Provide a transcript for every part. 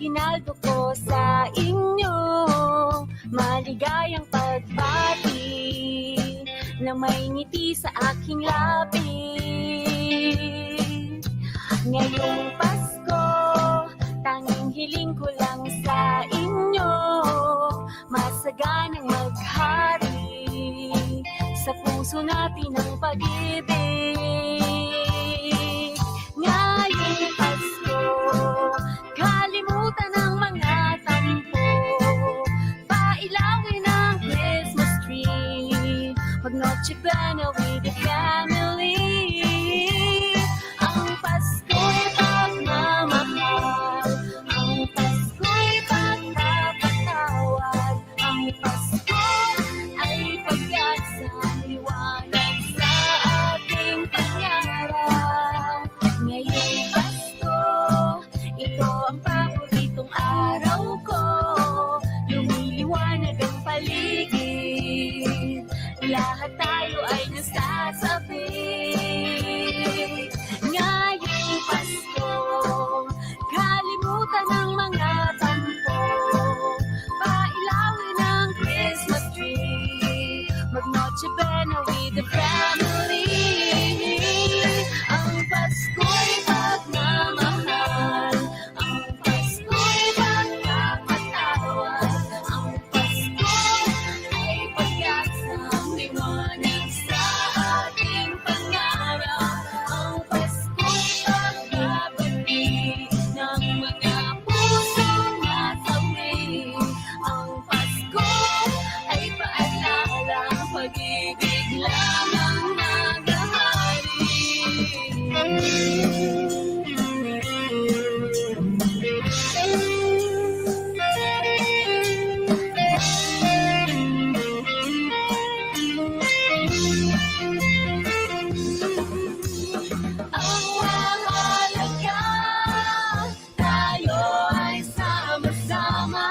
Aginaldo ko sa inyo, maligayang pagbati na may ngiti sa aking labi. Ngayong Pasko, tanging hiling ko lang sa inyo, masaganang maghari sa puso natin ang pag-ibig. Ngayong Pasko, kalimutan ang mga tampo, pailawin ang Christmas tree, mag-Noche Buena with the family. Ang Pasko'y pagmamahal, ang Pasko'y pagpapatawad, ang Pasko ay pag-asang liwanag sa ating pangarap. Ngayong Pasko, ito ang paboritong araw ko, lumiliwanag ang paligid, lahat tayo ay nasasabi. Ngayong Pasko, kalimutan ang mga tampo, pailawin ang Christmas tree, mag-Noche Buena with the family. Ang Pasko'y pagmamahal, ang Pasko'y pagpapatawad, ang Pasko ay pag-asang liwanag sa ating pangarap. Ang Pasko'y pagbabalik ng mga pusong nasawi. Ang Pasko ay paalala, pag-ibig lang ang maghahari. Ang mahalaga, tayo ay sama-sama,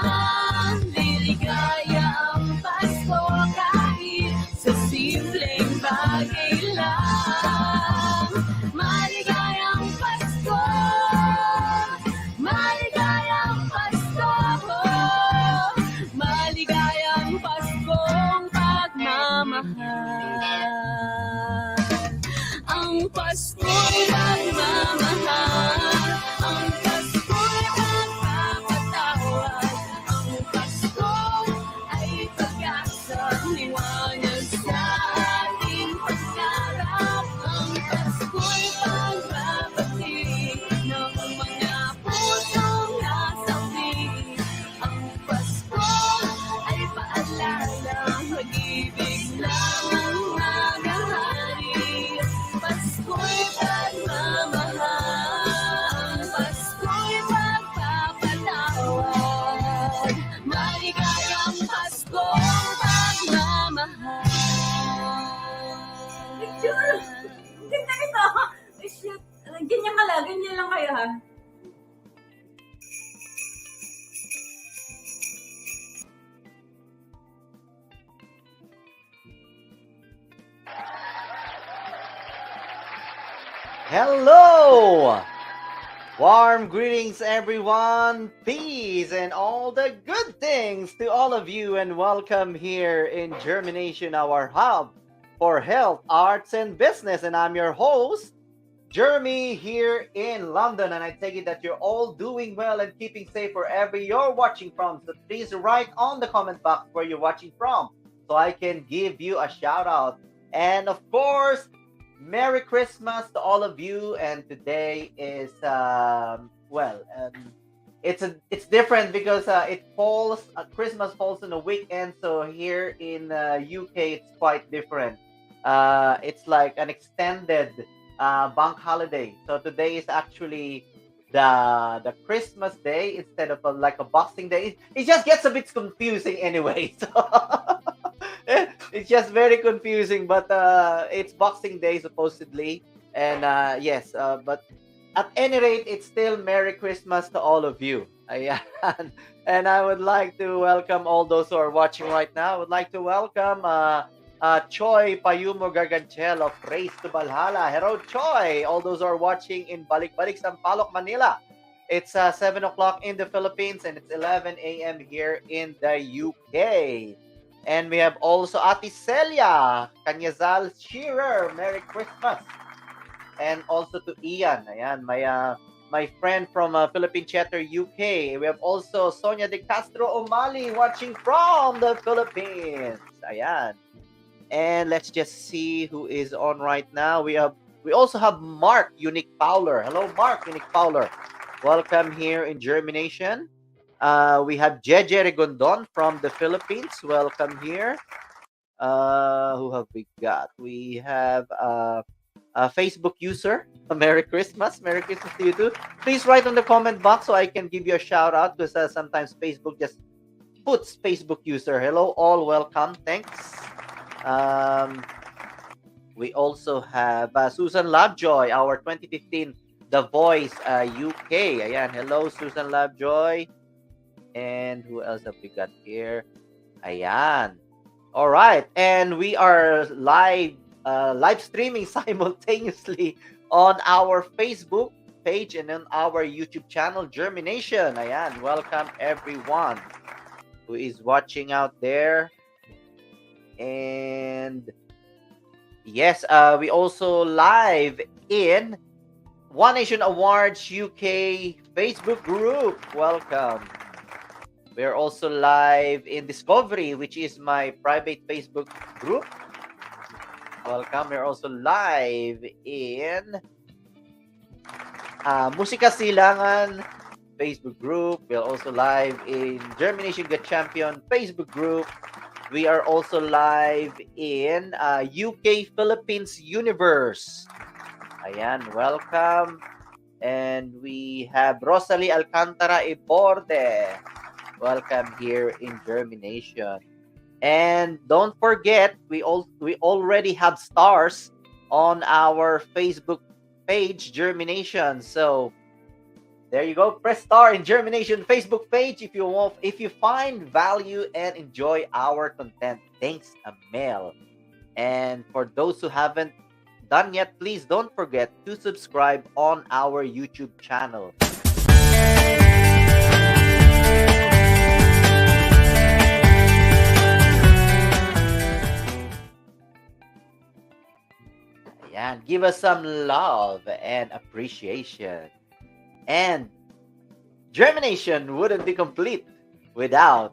liligaya ang Pasko kahit sa simpleng bagay lang. Maligayang Pasko, maligayang Pasko, maligayang Paskong pagmamahal. Ang Pasko'y pagmamahal, ang Pasko'y pagpapatawad, ang Pasko ay pag-asang liwanag sa ating pangarap. Ang Pasko'y pagbabalik ng mga pusong nasawi. Ang Pasko ay paalala, pag-ibig lang ang maghahari. Pasko'y pagmamahal, Pasko'y pagpapatawad, maligayang Paskong pagmamahal. Picture! Ang ganda nito! Ay, shit! Ganyan ka lang, ganyan lang kayo ha. Hello! Warm greetings, everyone. Peace and all the good things to all of you, and welcome here in Jhermination, our hub for health, arts, and business. And I'm your host, Jeremy, here in London. And I take it that you're all doing well and keeping safe wherever you're watching from. So please write on the comment box where you're watching from so I can give you a shout out. And of course, Merry Christmas to all of you. And today is it's different because Christmas falls on a weekend. So here in UK, it's quite different. It's like an extended bank holiday. So today is actually the Christmas day instead of like a Boxing Day. It just gets a bit confusing anyway. So it's just very confusing, but it's Boxing Day supposedly, and yes, but at any rate, it's still Merry Christmas to all of you. Ayan. And I would like to welcome all those who are watching right now. I would like to welcome Choi Payumo Garganchel of Race to Valhalla. Hello, Choi. All those who are watching in Balik-Balik, Sampaloc, Manila. It's 7 o'clock in the Philippines and it's 11 a.m. here in the UK. And we have also Ate Celia Kanyazal Shearer. Merry Christmas. And also to Ian. Ayan, my friend from Philippine Chatter UK. We have also Sonia de Castro Omali watching from the Philippines. Ayan. And let's just see who is on right now. We also have Mark Unique Fowler. Hello, Mark Unique Fowler. Welcome here in Germination. We have Jeje Regondon from the Philippines. Welcome here. Who have we got? We have a Facebook user. Merry Christmas. Merry Christmas to you too. Please write on the comment box so I can give you a shout out because sometimes Facebook just puts Facebook user. Hello, all. Welcome. Thanks. Um, we also have Susan Lovejoy, our 2015 The Voice UK. Ayan, hello Susan Lovejoy. And who else have we got here? Ayan. All right, and we are live streaming simultaneously on our Facebook page and on our YouTube channel, Germination. Ayan, welcome everyone who is watching out there. And yes, we also live in One Nation Awards UK Facebook group. Welcome. We are also live in Discovery, which is my private Facebook group. Welcome. We're also live in Musika Silangan Facebook group. We're also live in Germination Get Champion Facebook group. We are also live in UK Philippines Universe. Ayan, welcome. And we have Rosalie Alcantara Iborde. Welcome here in Germination. And don't forget, we already have stars on our Facebook page, Germination. So there you go. Press star in Germination Facebook page if you find value and enjoy our content. Thanks, Amel. And for those who haven't done yet, please don't forget to subscribe on our YouTube channel. Ayan, give us some love and appreciation. And germination wouldn't be complete without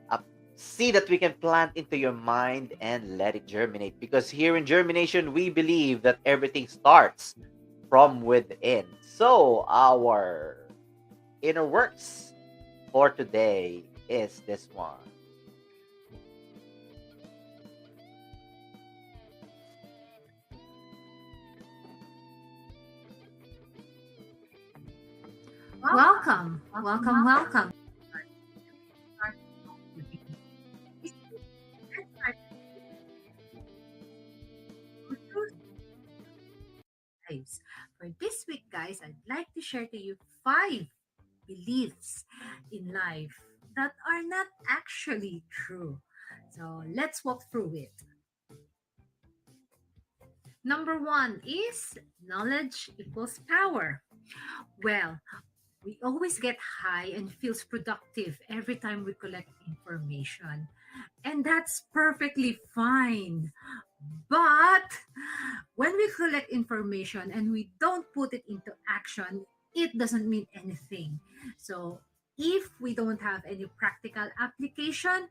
a seed that we can plant into your mind and let it germinate. Because here in Germination, we believe that everything starts from within. So our inner works for today is this one. Welcome, welcome, welcome. Lives. For this week, guys, I'd like to share to you 5 beliefs in life that are not actually true. So let's walk through it. Number 1 is knowledge equals power. Well, we always get high and feels productive every time we collect information. And that's perfectly fine. But when we collect information and we don't put it into action, it doesn't mean anything. So if we don't have any practical application,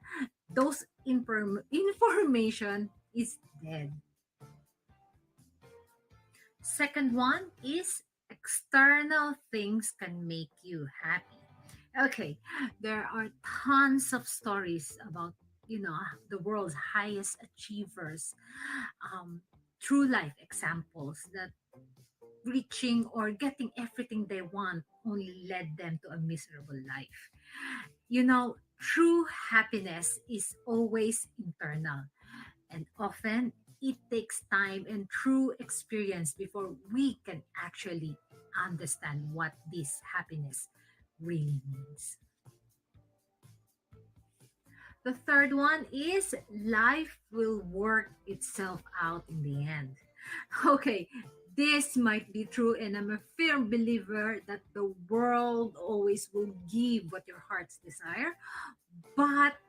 those information is dead. Second one is external things can make you happy. Okay, there are tons of stories about the world's highest achievers, true life examples that reaching or getting everything they want only led them to a miserable life. True happiness is always internal, and often it takes time and true experience before we can actually understand what this happiness really means. The third one is life will work itself out in the end. Okay, this might be true, and I'm a firm believer that the world always will give what your hearts desire. But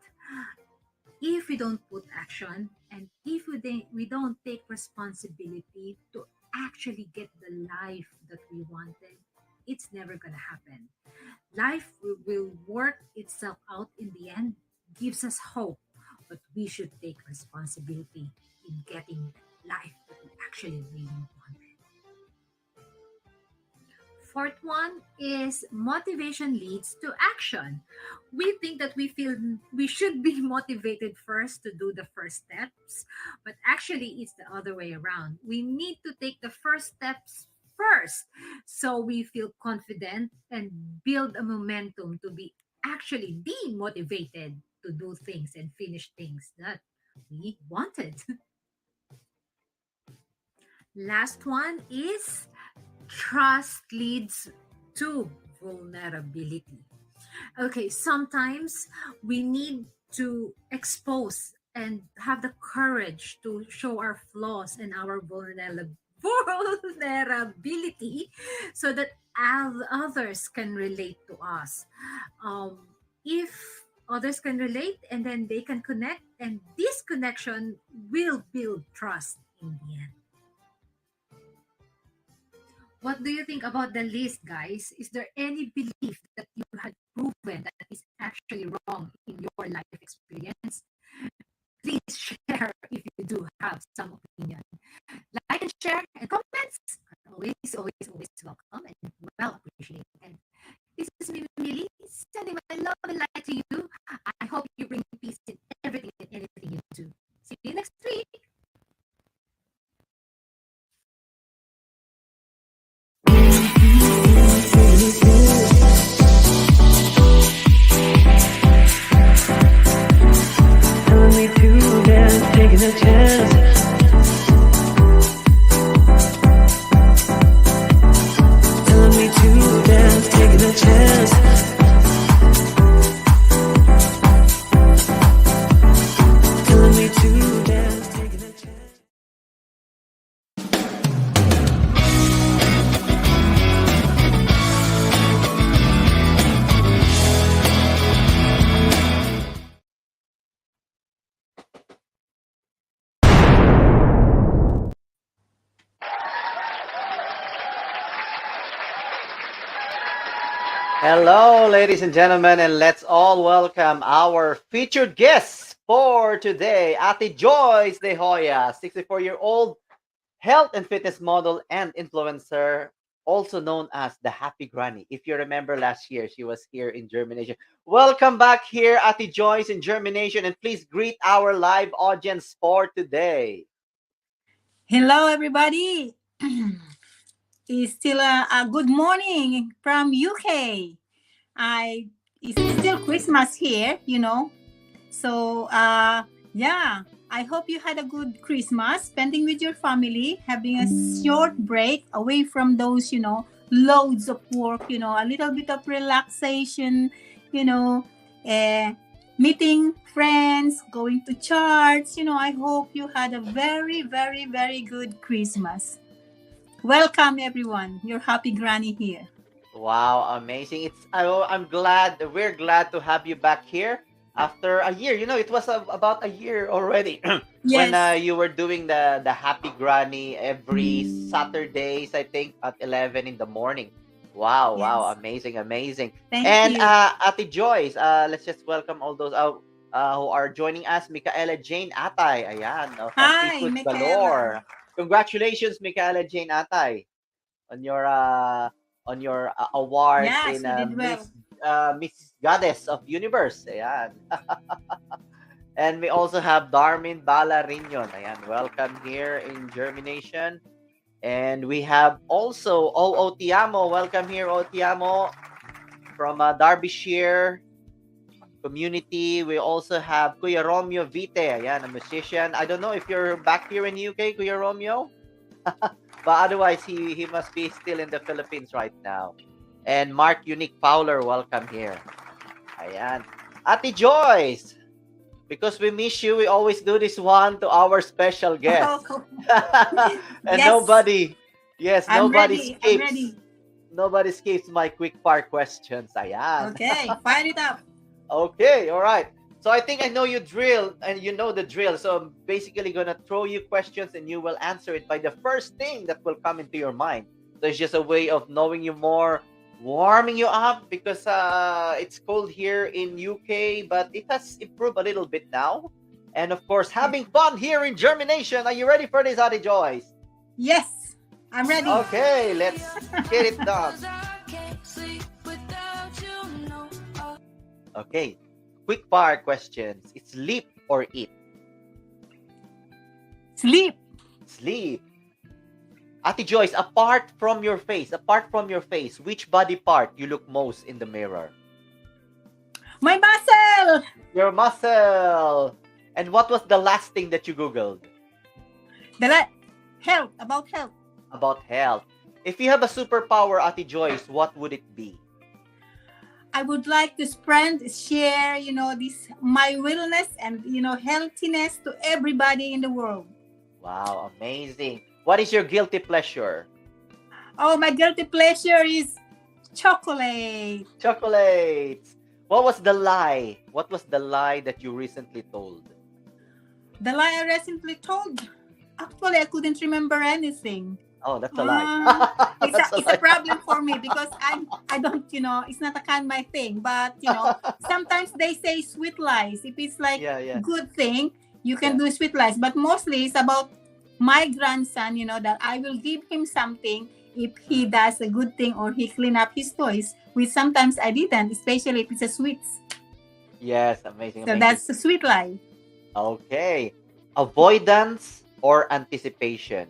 if we don't put action, and if we don't take responsibility to actually get the life that we wanted, it's never going to happen. Life will work itself out in the end, gives us hope, but we should take responsibility in getting the life that we actually really wanted. Fourth one is motivation leads to action. We think that we feel we should be motivated first to do the first steps, but actually it's the other way around. We need to take the first steps first so we feel confident and build a momentum to be motivated to do things and finish things that we wanted. Last one is trust leads to vulnerability. Okay, sometimes we need to expose and have the courage to show our flaws and our vulnerability so that others can relate to us. If others can relate and then they can connect, and this connection will build trust in the end. What do you think about the list, guys? Is there any belief that you had proven that is actually wrong in your life experience? Please share if you do have some opinion. Like and share and comments are always welcome and well appreciated. This is me, Millie, sending my love and light to you. I hope you bring peace in everything and anything you do. See you next week. Telling me to dance, taking a chance. Telling me to dance, taking a chance. Telling me to dance, taking a chance. Hello, ladies and gentlemen, and let's all welcome our featured guests for today, Ate Joyce de Hoya, 64-year-old health and fitness model and influencer, also known as the Happy Granny. If you remember last year, she was here in Germination. Welcome back here, Ate Joyce in Germination, and please greet our live audience for today. Hello, everybody. It's still a good morning from UK. I It's still Christmas here. So yeah, I hope you had a good Christmas, spending with your family, having a short break away from those loads of work, a little bit of relaxation, you know, uh, meeting friends, going to church. I hope you had a very, very, very good Christmas. Welcome, everyone. Your happy granny here. Wow, amazing! I'm glad we're glad to have you back here after a year. It was about a year already when Yes. you were doing the Happy Granny every Saturdays, I think at 11 in the morning. Wow, wow, Yes. amazing, amazing. Thank And you. Ate Joyce, let's just welcome all those who are joining us. Micaela Jane Atay, ayan, of Hi, Seafood Michaela. Galore. Congratulations, Micaela Jane Atay, on your award Yeah, in she did well. Miss Goddess of Universe. Ayan. And we also have Darmin Balarinion. Ayan, welcome here in Germination. And we have also Otiamo. Welcome here, Otiamo, from Derbyshire community. We also have Kuya Romeo Vite. Ayan, a musician. I don't know if you're back here in UK, Kuya Romeo. But otherwise, he must be still in the Philippines right now. And Mark Unique Fowler, welcome here. Ayan. Ate Joyce, because we miss you, we always do this one to our special guest. Oh, And yes. Yes, I'm nobody ready. I'm escapes. ready. Nobody escapes my quick fire questions. Ayan. Okay, fire it up. Okay, all right. So I think I know you drill and you know the drill. So I'm basically gonna throw you questions and you will answer it by the first thing that will come into your mind. So it's just a way of knowing you more, warming you up because it's cold here in UK, but it has improved a little bit now. And of course, having fun here in Germination. Are you ready for this, Adi Joyce? Yes, I'm ready. Okay, let's get it done. Okay, quick fire questions. It's sleep or eat? Sleep. Sleep. Ate Joyce, apart from your face, which body part you look most in the mirror? My muscle. Your muscle. And what was the last thing that you Googled? Health. About health. About health. If you have a superpower, Ate Joyce, what would it be? I would like to share, this my wellness and healthiness to everybody in the world. Wow, amazing. What is your guilty pleasure? Oh, my guilty pleasure is chocolate. Chocolates. What was the lie? What was the lie that you recently told? The lie I recently told. Actually, I couldn't remember anything. Oh, that's a lie. It's a problem for me because I don't, it's not a kind my thing. But sometimes they say sweet lies. If it's like Yeah. good thing, you can do sweet lies. But mostly it's about my grandson, that I will give him something if he does a good thing or he clean up his toys, which sometimes I didn't, especially if it's a sweets. Yes, amazing. So amazing. that's a sweet lie. Okay. Avoidance or anticipation?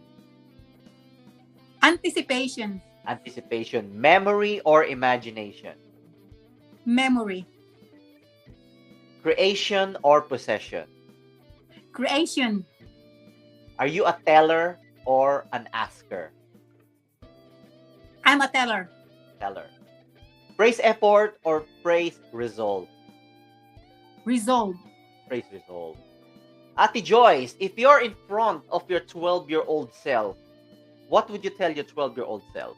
Anticipation. Anticipation. Memory or imagination? Memory. Creation or possession? Creation. Are you a teller or an asker? I'm a teller. Teller. Praise effort or praise result? Resolve. Praise result. Ate Joyce, if you're in front of your 12-year-old self, what would you tell your 12-year-old self?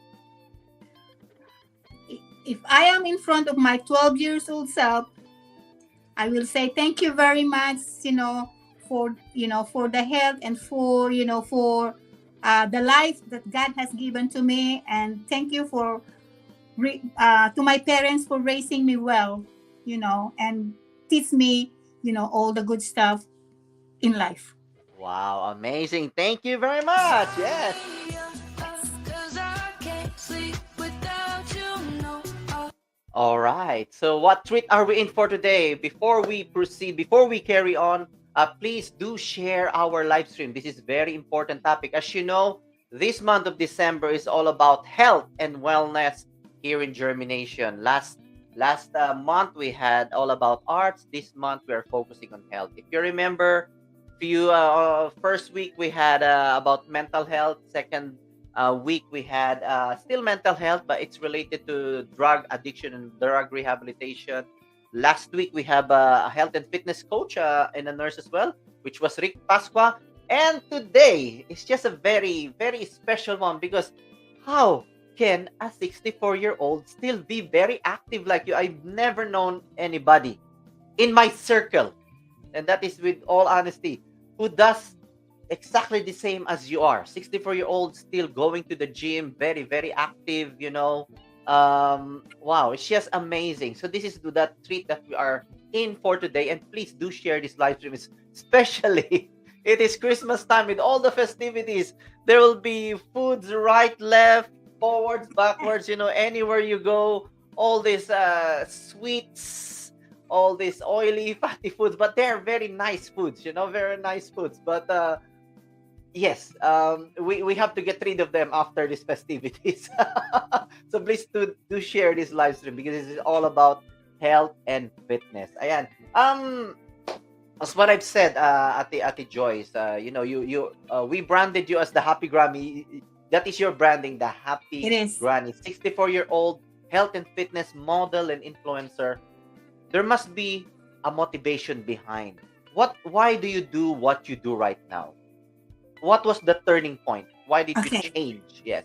If I am in front of my 12 years old self, I will say thank you very much, for the health and for the life that God has given to me, and thank you to my parents for raising me well, and teach me, all the good stuff in life. Wow, amazing. Thank you very much. Yes. All right. So what treat are we in for today? Before we proceed, before we carry on, please do share our live stream. This is very important topic. As you know, this month of December is all about health and wellness here in Germination. Last month we had all about arts. This month we are focusing on health. If you remember, first week we had about mental health. Second week we had still mental health, but it's related to drug addiction and drug rehabilitation. Last week we have a health and fitness coach and a nurse as well, which was Rick Pasqua. And today is just a very, very special one because how can a 64-year-old still be very active like you? I've never known anybody in my circle, and that is with all honesty, who does exactly the same as you are. 64-year-old still going to the gym, very, very active, wow, it's just amazing. So this is that treat that we are in for today. And please do share this live stream, especially it is Christmas time with all the festivities. There will be foods right, left, forwards, backwards, anywhere you go, all these sweets, all these oily, fatty foods, but they're very nice foods, very nice foods. But yes, we have to get rid of them after these festivities. So please do share this live stream because this is all about health and fitness. Ayan. As what I've said, Ate Joyce, we branded you as the Happy Granny. That is your branding, the Happy Granny. 64-year-old health and fitness model and influencer. There must be a motivation behind. Why do you do what you do right now? What was the turning point? Why did you change? Yes.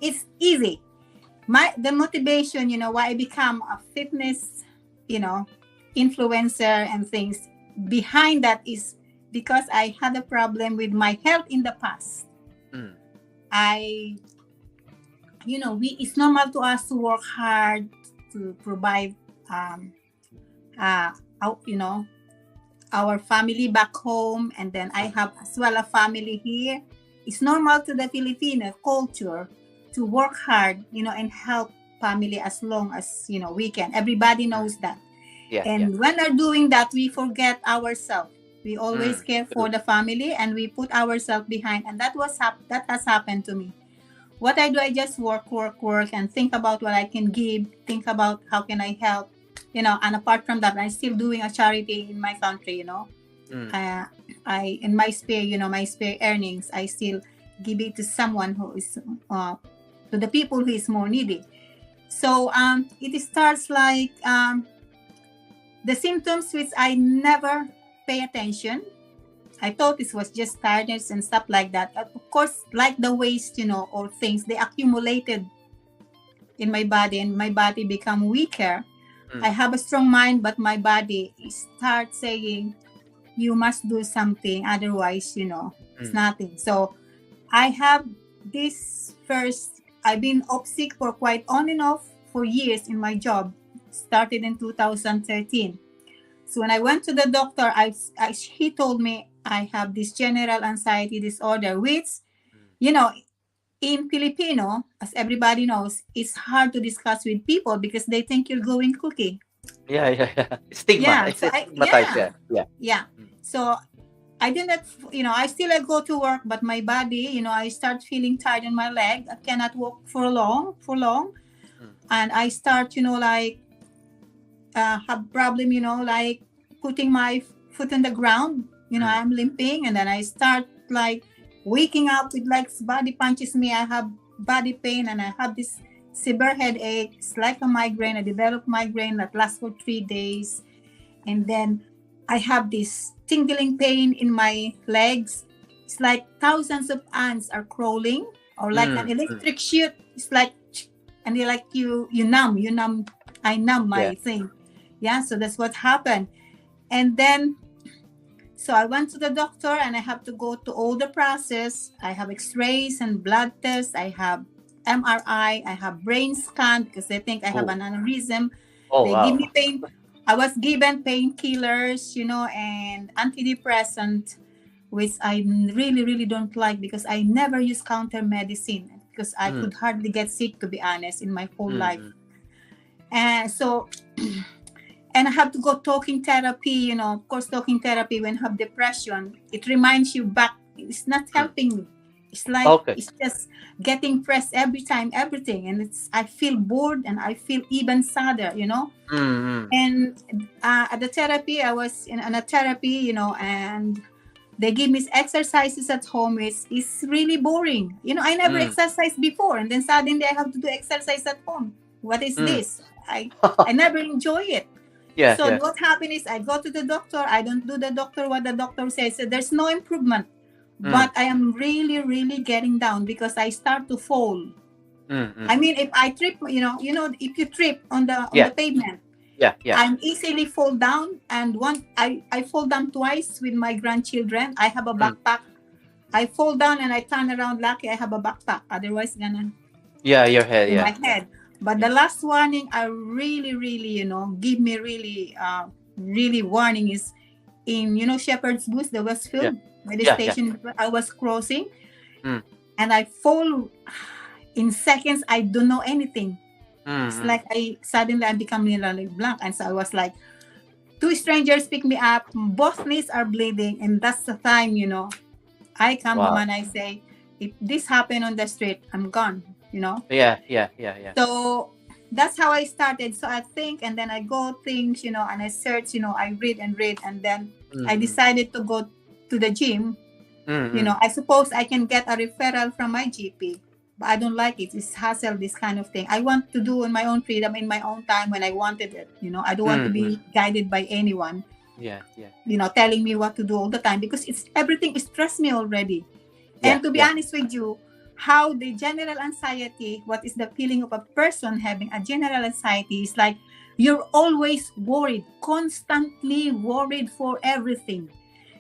it's easy. The motivation, why I become a fitness, you know, influencer and things behind that is because I had a problem with my health in the past. Mm. I, it's normal to us to work hard to provide, um, uh, out, our family back home, and then I have as well a family here. It's normal to the Filipino culture to work hard, and help family as long as we can. Everybody knows that. Yeah, yeah. And when we're doing that, we forget ourselves. We always Mm. care True. for the family, and we put ourselves behind. And that has happened to me. What I do, I just work, and think about what I can give. Think about how can I help, And apart from that, I'm still doing a charity in my country. Mm. I in my spare, my spare earnings, I still give it to someone who is, to the people who is more needy. So it starts like, the symptoms which I never pay attention. I thought this was just tiredness and stuff like that. Of course, like the waste, or things, they accumulated in my body, and my body become weaker. Mm. I have a strong mind, but my body starts saying, you must do something, otherwise, it's Mm. nothing. So I have I've been off sick for quite on and off for years in my job. Started in 2013. So when I went to the doctor, he told me I have this general anxiety disorder, which, you know, in Filipino, as everybody knows, it's hard to discuss with people because they think you're going cookie. Yeah, yeah, yeah. Stigma. Yeah. It's So stigmatized. Yeah, yeah. yeah. Mm. So I did not, I still go to work, but my body, I start feeling tired in my leg. I cannot walk for long. Mm. And I start, have problem, like putting my foot on the ground. Mm. I'm limping, and then I start like waking up with like body punches me. I have body pain, and I have this severe headache. It's like a migraine. I developed migraine that lasts for 3 days, and then I have this tingling pain in my legs. It's like thousands of ants are crawling, or like an Mm. Mm. electric shoot. It's like, and you like you numb. I numb my Yeah. thing. Yeah, so that's what happened. And then, so I went to the doctor, and I have to go to all the process. I have X-rays and blood tests. I have MRI. I have brain scan because they think I have Oh. an aneurysm. Oh, They give wow. me pain. I was given painkillers, and antidepressant, which I really, really don't like because I never use counter medicine because I Mm. could hardly get sick, to be honest, in my whole Mm. life. Mm. And so, and I have to go talking therapy, of course, talking therapy when I have depression, it reminds you back. It's not Mm. helping me. It's like, Okay. it's just getting pressed every time, everything. And I feel bored, and I feel even sadder, Mm. Mm. And at the therapy, I was in a therapy, and they give me exercises at home. It's really boring. I never Mm. exercised before, and then suddenly I have to do exercise at home. What is Mm. this? I never enjoy it. Yeah, So yeah. what happened is I go to the doctor. I don't do the doctor what the doctor says. So there's no improvement. Mm. But I am really, really getting down because I start to fall. Mm. Mm. I mean, if I trip, if you trip on the Yeah. pavement, Yeah, yeah. I'm easily fall down. And I fall down twice with my grandchildren. I have a Mm. backpack. I fall down and I turn around. Lucky I have a backpack. Otherwise, gonna Yeah, your head. in Yeah. my head. But Yeah. the last warning, I really, really, give me really, really warning is in, Shepherd's Bush, the Westfield, by the Yeah, yeah. station I was crossing, Mm. and I fall in seconds. I don't know anything. Mm. It's Mm. like I become nearly blank, and so I was like, two strangers pick me up, both knees are bleeding, and that's the time, I come home Wow. and I say, if this happened on the street, I'm gone. Yeah, yeah, yeah, yeah. So that's how I started. So I think, and then I go things, and I search, I read, and then Mm. I Mm. decided to go to the gym. Mm. Mm. I suppose I can get a referral from my GP, but I don't like it. It's hassle, this kind of thing. I want to do in my own freedom, in my own time when I wanted it. I don't want to Mm. be guided by anyone, Yeah, yeah. telling me what to do all the time because everything stress me already. Yeah, And to be yeah. honest with you, how the general anxiety, what is the feeling of a person having a general anxiety is like you're always worried, constantly worried for everything.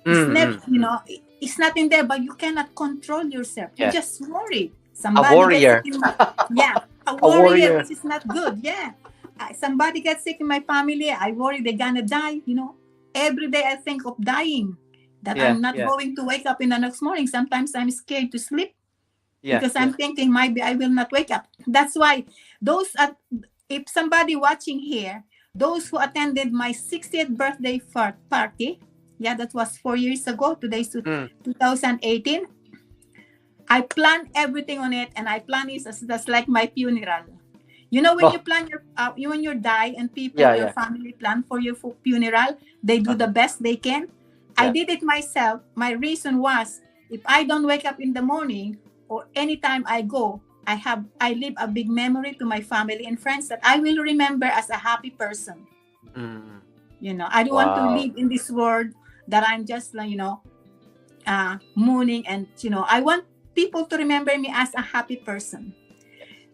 It's Mm, never, mm, mm. it's not in there, but you cannot control yourself. You Yeah. just worry. A Somebody gets sick warrior. in my, yeah, a A warrior, warrior. which is not good. Yeah. Somebody gets sick in my family. I worry they're gonna die. Every day I think of dying, that Yeah, I'm not yeah, going to wake up in the next morning. Sometimes I'm scared to sleep yeah, because yeah. I'm thinking maybe I will not wake up. That's why those at, if somebody watching here, those who attended my 60th birthday party, yeah, that was 4 years ago. Today's Mm. 2018. I plan everything on it, and I plan it as that's like my funeral. When you Oh, plan when you die, and people, yeah, your yeah. family plan for your funeral, they do the Uh-huh. best they can. I Yeah. did it myself. My reason was, if I don't wake up in the morning or anytime I go, I leave a big memory to my family and friends that I will remember as a happy person. Mm. I don't want to Wow. live in this world that I'm just like, mooning, and I want people to remember me as a happy person.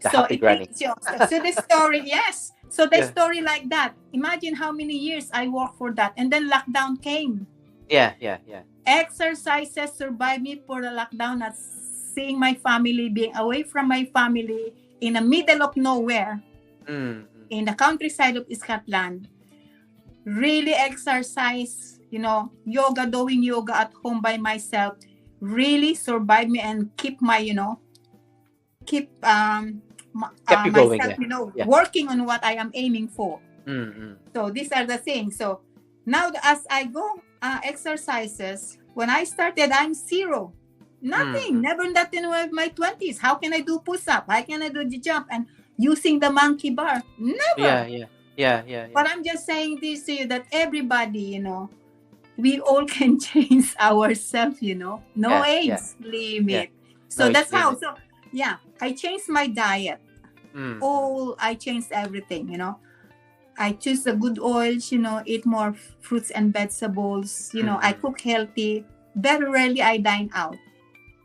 The So happy it granny. so the story, yes. So the Yeah. story like that. Imagine how many years I worked for that, and then lockdown came. Yeah, yeah, yeah. Exercises survived me for the lockdown, at seeing my family, being away from my family in the middle of nowhere, Mm. in the countryside of Scotland. Really exercise, doing yoga at home by myself, really survive me and keep my, keep Kept you going, myself, yeah. Yeah. working on what I am aiming for. Mm. So these are the things. So now as I go exercises, when I started, I'm zero. Nothing. Mm. Never that in my 20s. How can I do push-up? How can I do the jump and using the monkey bar? Yeah, Never. yeah. Yeah, yeah, yeah. But I'm just saying this to you, that everybody, we all can change ourselves, no Yeah, age yeah, yeah. limit. No So age that's how. limit. So yeah, I changed my diet. Mm. I changed everything. I choose the good oils. Eat more fruits and vegetables. I Mm. cook healthy. Very rarely I dine out.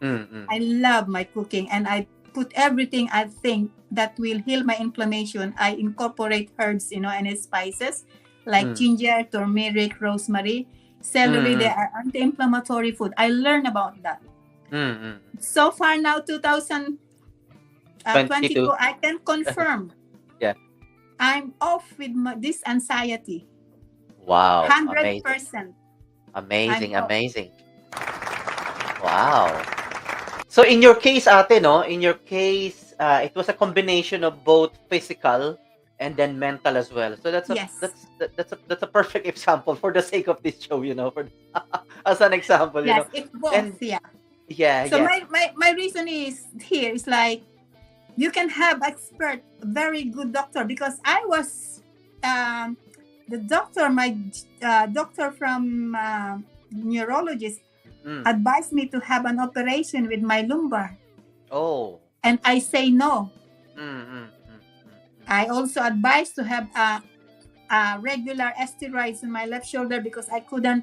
Mm. I love my cooking, and I put everything I think that will heal my inflammation. I incorporate herbs, and spices like Mm. ginger, turmeric, rosemary, celery. They Mm. are anti-inflammatory food. I learned about that. Mm. So far now, 2022, 22. I can confirm Yeah. I'm off with this anxiety. Wow. Amazing. 100%. I'm Amazing. off. Amazing. Wow. So in your case, ate, no? In your case, it was a combination of both physical and then mental as well. So Yes. that's a perfect example for the sake of this show, for as an example, Yes, it's both. And Yeah. yeah, So yeah. my reason is here is like, you can have expert, very good doctor, because I was the doctor, my doctor from neurologist Mm. advised me to have an operation with my lumbar, Oh. and I say no. Mm. I also advised to have a regular steroids in my left shoulder, because I couldn't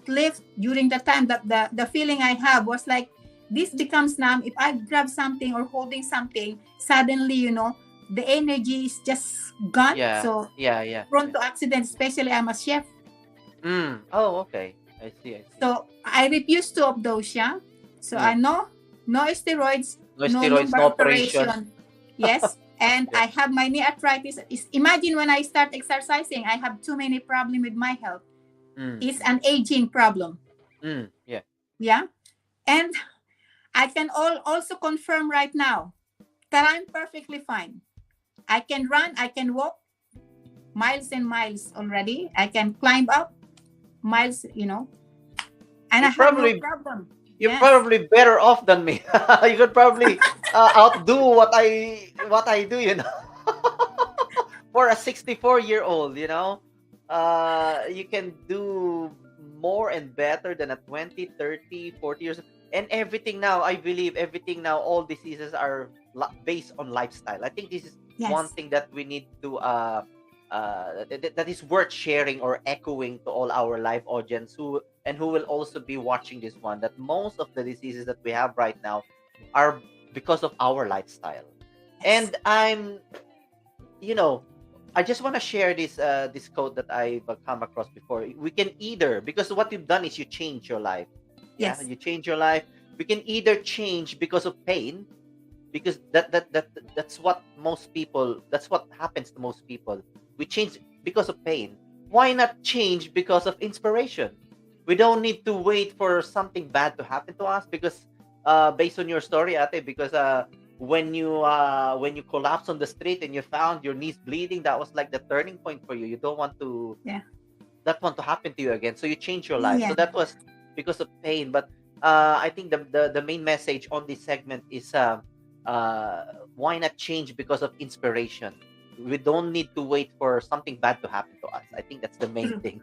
lift during the time that the feeling I have was like, this becomes numb. If I grab something or holding something, suddenly, the energy is just gone. Yeah. So Yeah, yeah. prone to accident, especially I'm a chef. Mm. Oh, okay. I see. So I refuse to of those, yeah. So I Yeah. know no steroids, No no steroids, lumbar no operation. operation. Yes. And Yeah. I have my knee arthritis. Imagine when I start exercising, I have too many problems with my health. Mm. It's an aging problem. Yeah. Yeah. And I can also confirm right now that I'm perfectly fine. I can run, I can walk miles and miles already. I can climb up miles, and I You're have no probably problem. you're Yes. probably better off than me. You could probably outdo what I do, For a 64-year-old, you can do more and better than a 20, 30, 40 years. And everything now, I believe everything now, all diseases are based on lifestyle. I think this is one Yes. thing that we need to that is worth sharing or echoing to all our live audience who will also be watching this one, that most of the diseases that we have right now are because of our lifestyle. Yes. And you know, I just want to share this quote that I've come across before. We can either, because what you've done is you change your life. Yeah, Yes. you change your life. We can either change because of pain, because that's what most people, that's what happens to most people. We change because of pain. Why not change because of inspiration? We don't need to wait for something bad to happen to us, because based on your story, ate, because when you collapsed on the street and you found your knees bleeding, that was like the turning point for you. You don't want to Yeah. that want to happen to you again, so you change your life. So Yeah. that was because of pain. But I think the main message on this segment is uh why not change because of inspiration? We don't need to wait for something bad to happen to us. I think that's the main True. thing.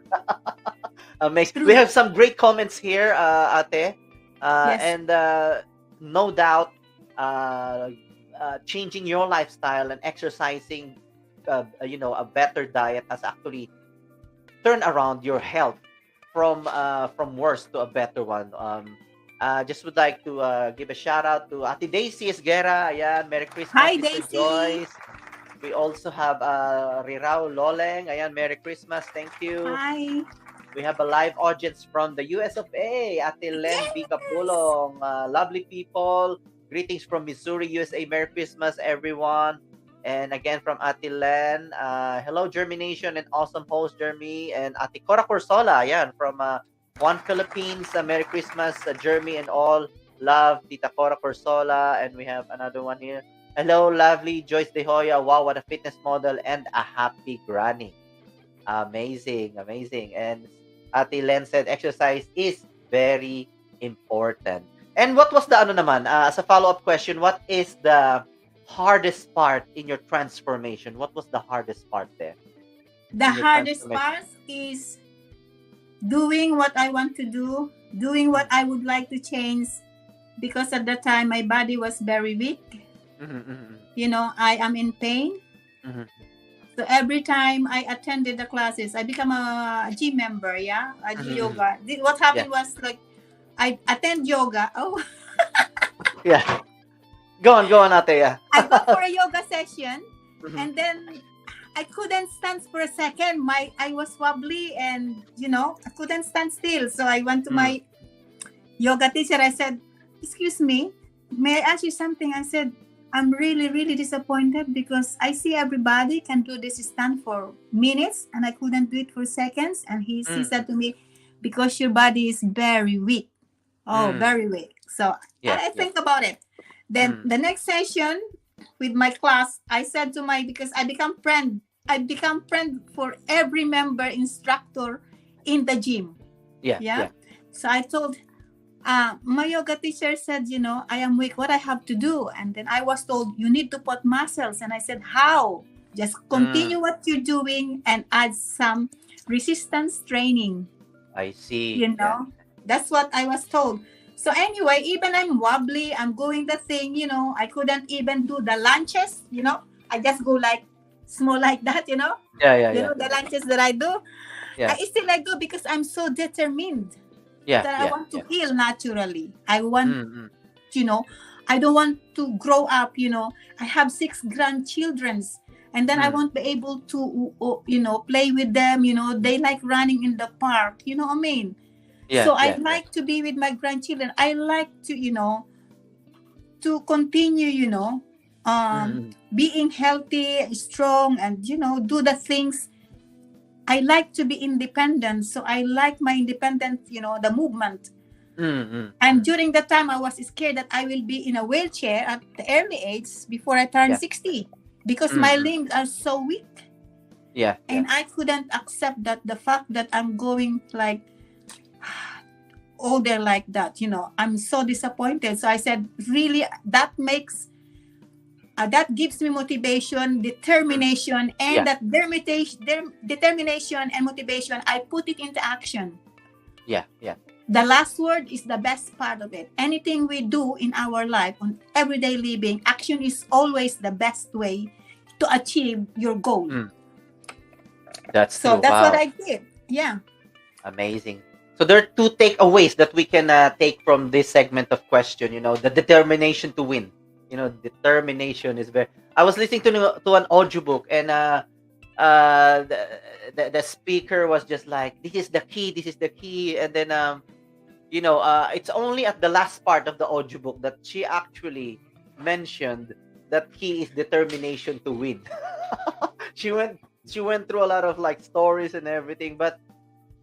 Amazing. We True. have some great comments here, ate, Yes. and no doubt, uh, changing your lifestyle and exercising, a better diet has actually turn around your health from worse to a better one. Just would like to give a shout out to Ate Daisy Esguera. Ayan, Merry Christmas, Hi, Sister Daisy. Joyce. We also have Rirao Loleng. Ayan, Merry Christmas. Thank you. Hi. We have a live audience from the US of A. Ate Len B. Yes. Capulong. Lovely people. Greetings from Missouri, USA. Merry Christmas, everyone. And again from Ate Len. Hello, Jhermination and awesome host, Jeremy. And Ate Cora Corsola. Yan, from One Philippines. Merry Christmas, Jeremy and all. Love, Tita Cora Corsola. And we have another one here. Hello, lovely Joyce De Hoya. Wow, what a fitness model and a happy granny. Amazing, amazing. And Ate Len said exercise is very important. And what was the ano naman, as a follow-up question, what is the hardest part in your transformation? What was the hardest part there The in your hardest transformation? part is doing what I want to do, doing what I would like to change, because at that time my body was very weak. Mm-hmm, I am in pain. mm-hmm, So every time I attended the classes, I become a gym member. Yeah, I do mm-hmm. yoga. What Yeah, happened was, like, I attend yoga. Oh, yeah. Go on, Ate. Yeah. I go for a yoga session, Mhm, and then I couldn't stand for a second. I was wobbly, and I couldn't stand still. So I went to mm, my yoga teacher. I said, "Excuse me, may I ask you something?" I said, "I'm really, really disappointed because I see everybody can do this stand for minutes and I couldn't do it for seconds." And he mm, said to me, "Because your body is very weak." Oh, mm. very weak. So Yeah, I yeah. think about it. Then Mm, the next session with my class, I said to because I become friend for every member instructor in the gym. yeah, Yeah. yeah. So I told my yoga teacher said, I am weak. What I have to do? And then I was told, you need to put muscles. And I said, how? Just Mm, continue what you're doing and add some resistance training. I see. You Yeah. know, that's what I was told. So anyway, even I'm wobbly, I'm going the thing, I couldn't even do the lunches, I just go like small like that, Yeah, yeah, yeah. the lunches that I do. Yeah. I do because I'm so determined Yeah, that I yeah, want to yeah. heal naturally. I want, Mm, mm. you know, I don't want to grow up, I have 6 grandchildren, and then I Mm. won't be able to, play with them, they like running in the park, you know what I mean? Yeah, So I yeah, yeah. like to be with my grandchildren. I like to, to continue, Mm, mm. being healthy, strong, and, do the things. I like to be independent. So I like my independent, the movement. Mm, mm, And mm. during that time, I was scared that I will be in a wheelchair at the early age before I turn Yeah. 60 because Mm, my mm. limbs are so weak. Yeah, yeah. And I couldn't accept that the fact that I'm going like older like that, I'm so disappointed. So I said, really, that gives me motivation, Mm. determination, and Yeah, that determination and motivation, I put it into action. yeah, yeah. The last word is the best part of it. Anything we do in our life, on everyday living, action is always the best way to achieve your goal. Mm. That's So true. that's what Wow. I did. Yeah. Amazing. So there are two takeaways that we can take from this segment of question. The determination to win. Determination is very. I was listening to an audiobook, and the speaker was just like, "This is the key. This is the key," and then it's only at the last part of the audiobook that she actually mentioned that key is determination to win. she went she went through a lot of like stories and everything, but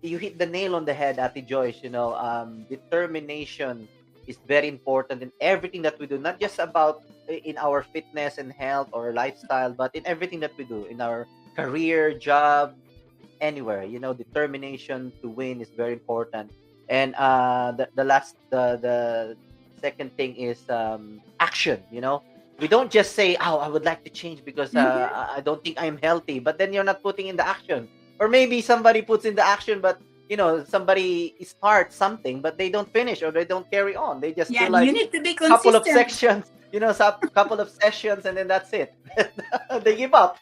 you hit the nail on the head, Ate Joyce. Determination is very important in everything that we do, not just about in our fitness and health or lifestyle, but in everything that we do in our career, job, anywhere. Determination to win is very important. And the second thing is action. We don't just say, "Oh, I would like to change because Mhm. I don't think I'm healthy," but then you're not putting in the action. Or maybe somebody puts in the action, but somebody starts something, but they don't finish or they don't carry on. They just do Yeah, you like need to be couple of consistent. sections, couple of sessions, and then that's it. They give up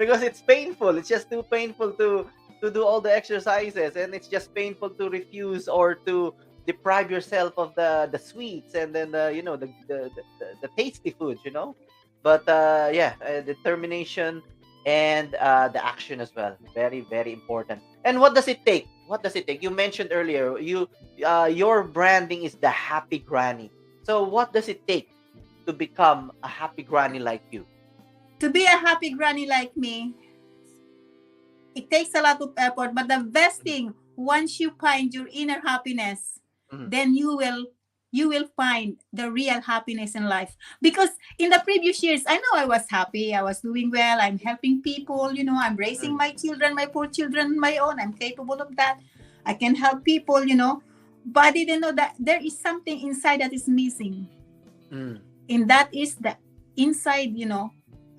because it's painful. It's just too painful to do all the exercises, and it's just painful to refuse or to deprive yourself of the sweets and then the tasty foods. But yeah, determination and the action as well, very very important. And what does it take? You mentioned earlier, your branding is the happy granny. So what does it take to become a happy granny like you? To be a happy granny like me, it takes a lot of effort, but the best thing, once you find your inner happiness, Mhm. then you will find the real happiness in life. Because in the previous years, I know I was happy, I was doing well, I'm helping people, I'm raising Mm, my children, my poor children on my own, I'm capable of that, I can help people, but I didn't know that there is something inside that is missing. mm. And that is the inside,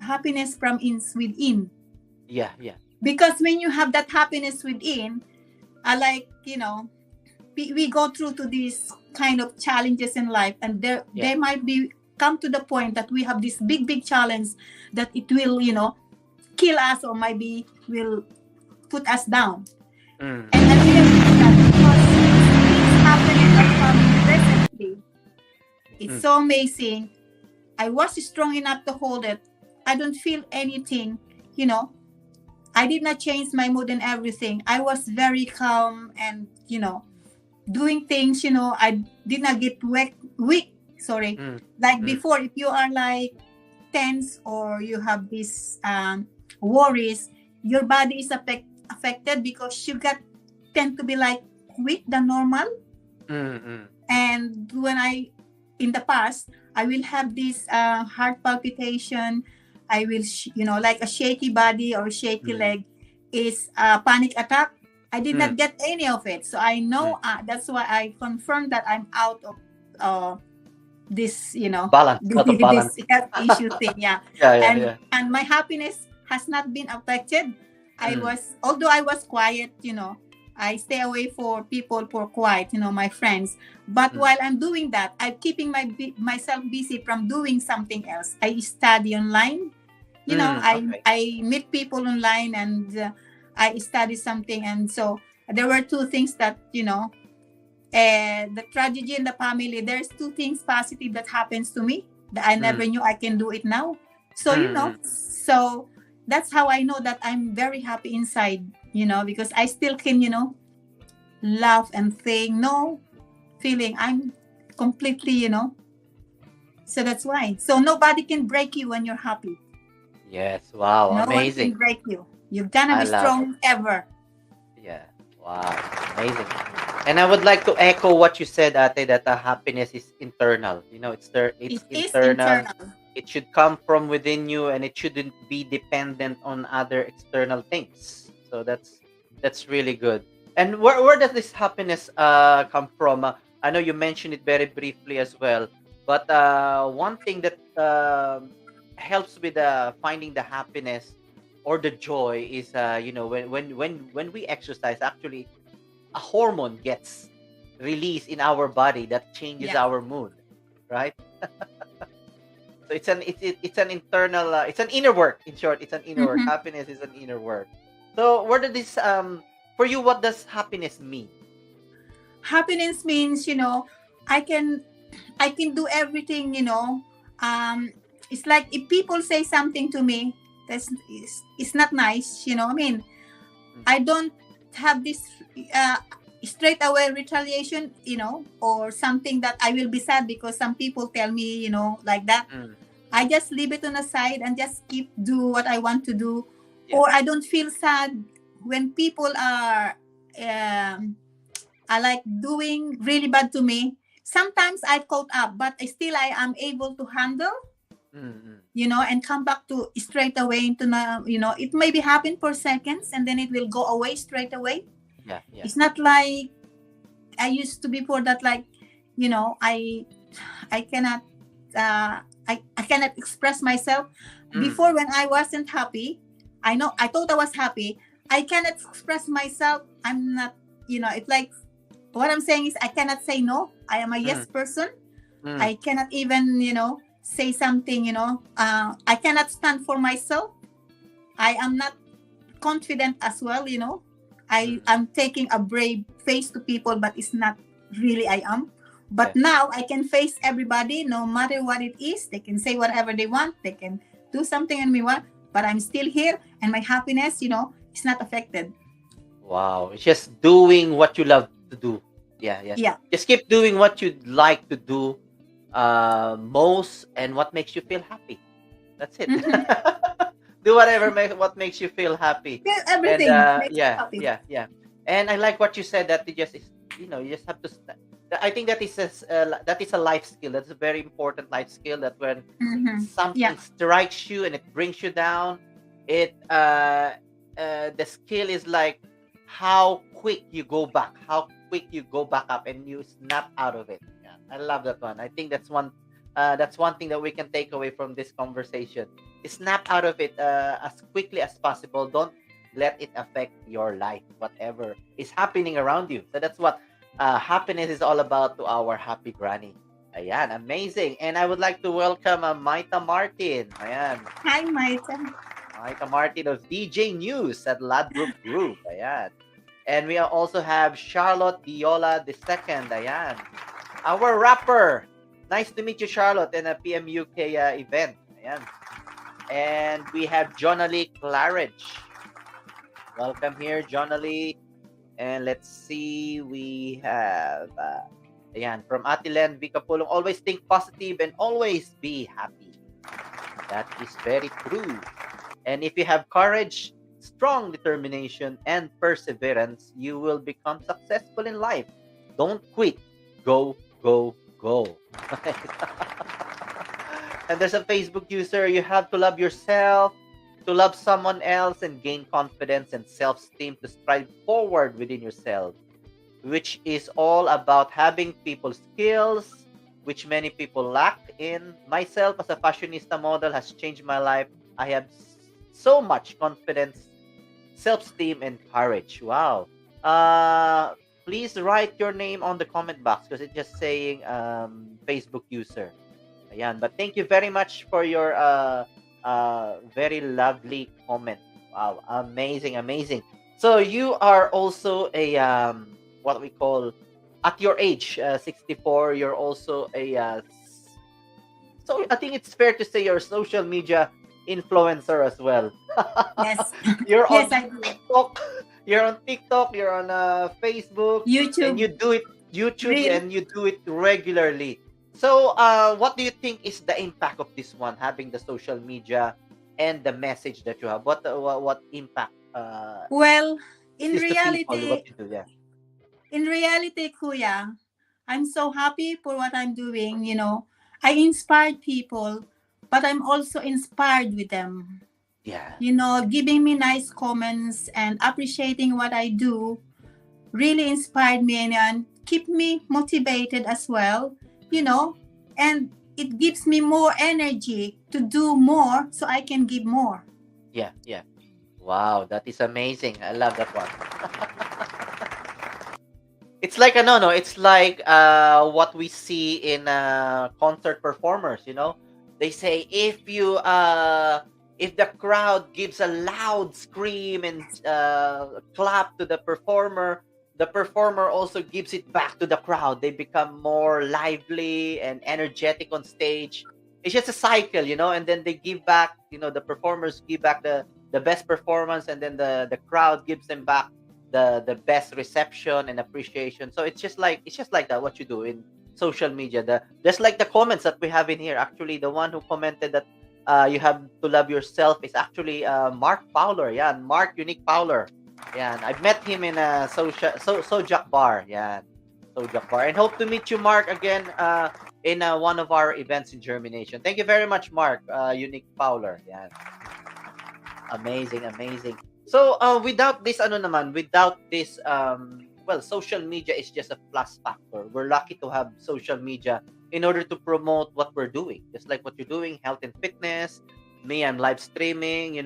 happiness from within. Yeah, yeah, Because when you have that happiness within, like, we go through to these kind of challenges in life, and there yeah. there might be come to the point that we have this big challenge that it will, kill us or maybe will put us down. Mm, And I realized that because things happen in our family recently, it's mm, so amazing. I was strong enough to hold it. I don't feel anything, you know. I did not change my mood and everything. I was very calm and, doing things, I did not get weak. Sorry. mm, Like mm, before, if you are like tense or you have these worries, your body is affected because you got tend to be like weak than normal. mm, mm, And in the past, I will have this heart palpitation. I will, like a shaky body or shaky mm, leg is a panic attack. I did mm, not get any of it. So I mm. know that's why I confirmed that I'm out of uh, this, Balance, out of balance. this health issue thing. Yeah. Yeah, yeah, And, yeah. and my happiness has not been affected. Mm, Although I was quiet, I stay away for people for quiet, my friends. But mm, while I'm doing that, I'm keeping myself busy from doing something else. I study online, I okay. I meet people online and I study something. And so there were two things that, the tragedy in the family. There's two things positive that happens to me that I Mm, never knew I can do it now. So mm, mm, so that's how I know that I'm very happy inside, because I still can, laugh and think, no feeling. I'm completely, So that's why. So nobody can break you when you're happy. yes. Wow. No one can Amazing. break you. You're gonna I be love it. strong ever. Yeah. Wow. Amazing. And I would like to echo what you said, Ate, that happiness is internal. It's It is internal. internal. It should come from within you, and it shouldn't be dependent on other external things. So that's really good. And where does this happiness come from? I know you mentioned it very briefly as well, but one thing that helps with finding the happiness or the joy is when we exercise, actually a hormone gets released in our body that changes Yeah. our mood, right? So it's an internal, it's an inner work. In short, it's an inner work. Mm-hmm. Happiness is an inner work. So where did this for you? What does happiness mean? Happiness means, I can I can do everything, it's like if people say something to me that's it's not nice, I mean, Mm, I don't have this uh, straight away retaliation, or something that I will be sad because some people tell me, like that. mm, I just leave it on the side and just keep do what I want to do, yeah. or I don't feel sad when people um, are like doing really bad to me. Sometimes I caught up, but still I am able to handle, Mm, mm, and come back to straight away into the, it maybe happen for seconds and then it will go away straight away. yeah, yeah. It's not like I used to before that, like, I cannot, I cannot express myself. Mm, Before, when I wasn't happy, I thought I was happy. I cannot express myself. I'm not, it's like what I'm saying is I cannot say no. I am a mm, yes person. mm, I cannot even, say something, I cannot stand for myself. I am not confident as well, mm, I am taking a brave face to people, but it's not really I am. yeah. But now I can face everybody, no matter what it is. They can say whatever they want. They can do something and me want, but I'm still here, and my happiness, is not affected. Wow. It's just doing what you love to do. Yeah, yeah. Yeah. Just keep doing what you'd like to do most and what makes you feel happy. That's it. Mhm. Do whatever what makes you feel happy. Yeah, And everything makes me yeah, happy. yeah, yeah. And I like what you said that you just is, you just have to. I think that is that is a life skill. That's a very important life skill. That when Yeah. something strikes you and it brings you down, it the skill is like how quick you go back, how quick you go back up, and you snap out of it. Yeah, I love that one. I think that's one thing that we can take away from this conversation. Snap out of it as quickly as possible. Don't let it affect your life, whatever is happening around you. So that's what happiness is all about to our happy granny. Ayan, amazing. And I would like to welcome Maita Martin. Ayan, Hi, Maita. Maita Martin of DJ News at Ladbrook Group. Ayan. And we also have Charlotte Diola II. Ayan. Our rapper. Nice to meet you, Charlotte, in a PMUK event. Ayan. And we have Jonalie Claridge. Welcome here, Jonalie. And let's see, we have, ayan, from Atilen Vicapulong, always think positive and always be happy. That is very true. And if you have courage, strong determination, and perseverance, you will become successful in life. Don't quit. Go, go, go. And there's a Facebook user, you have to love yourself, to love someone else, and gain confidence and self-esteem to strive forward within yourself, which is all about having people skills, which many people lack in. Myself as a fashionista model has changed my life. I have so much confidence, self-esteem, and courage. Wow. Uh, Please write your name on the comment box because it's just saying Facebook user. Ayan. But thank you very much for your very lovely comment. Wow, amazing, amazing. So you are also a what we call at your age, 64. You're also a so I think it's fair to say you're a social media influencer as well. Yes. You're Yes, on I do. TikTok. You're on TikTok. You're on Facebook, and YouTube. you do it YouTube, Real. and you do it regularly. So, what do you think is the impact of this one, having the social media and the message that you have? What impact Well, is in this to people? What reality, you do? Yeah, Kuya, I'm so happy for what I'm doing. I inspired people, but I'm also inspired with them. yeah, Giving me nice comments and appreciating what I do really inspired me and keep me motivated as well, and it gives me more energy to do more so I can give more. yeah, yeah. Wow, that is amazing. I love that one. It's like a no. It's like what we see in concert performers. They say if the crowd gives a loud scream and clap to the performer, the performer also gives it back to the crowd. They become more lively and energetic on stage. It's just a cycle, and then they give back, the performers give back the best performance, and then the crowd gives them back the best reception and appreciation. So it's just like that, what you do in social media. Just like the comments that we have in here. Actually, the one who commented that you have to love yourself is actually Mark Fowler. Yeah, Mark Unique Fowler. Yeah, and I've met him in a Sojak bar. Yeah, Sojak bar, and hope to meet you, Mark, again in one of our events in Germination. Thank you very much, Mark. Unique Fowler. Yeah, amazing, amazing. So without this, without this, well, social media is just a plus factor. We're lucky to have social media in order to promote what we're doing, just like what you're doing, health and fitness. Me, I'm live streaming.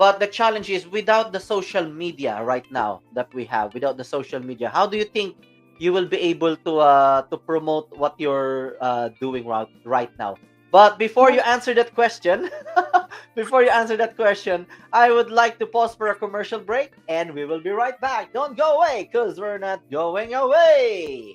But the challenge is, without the social media right now that we have, without the social media, how do you think you will be able to promote what you're doing right now? But before you answer that question, I would like to pause for a commercial break, and we will be right back. Don't go away, because we're not going away.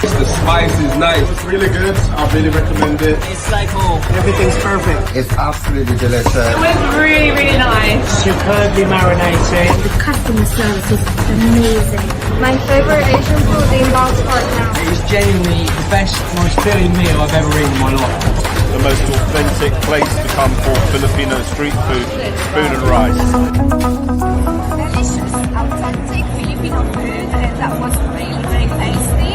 The spice is nice. It's really good. I really recommend it. It's like home. Everything's perfect. It's absolutely delicious. It was really, really nice. Superbly marinated. The customer service is amazing. My favorite Asian food in Bangkok now. It was genuinely the best, most filling meal I've ever eaten in my life. The most authentic place to come for Filipino street food, spoon and rice. Delicious, authentic Filipino food, and that was really very tasty.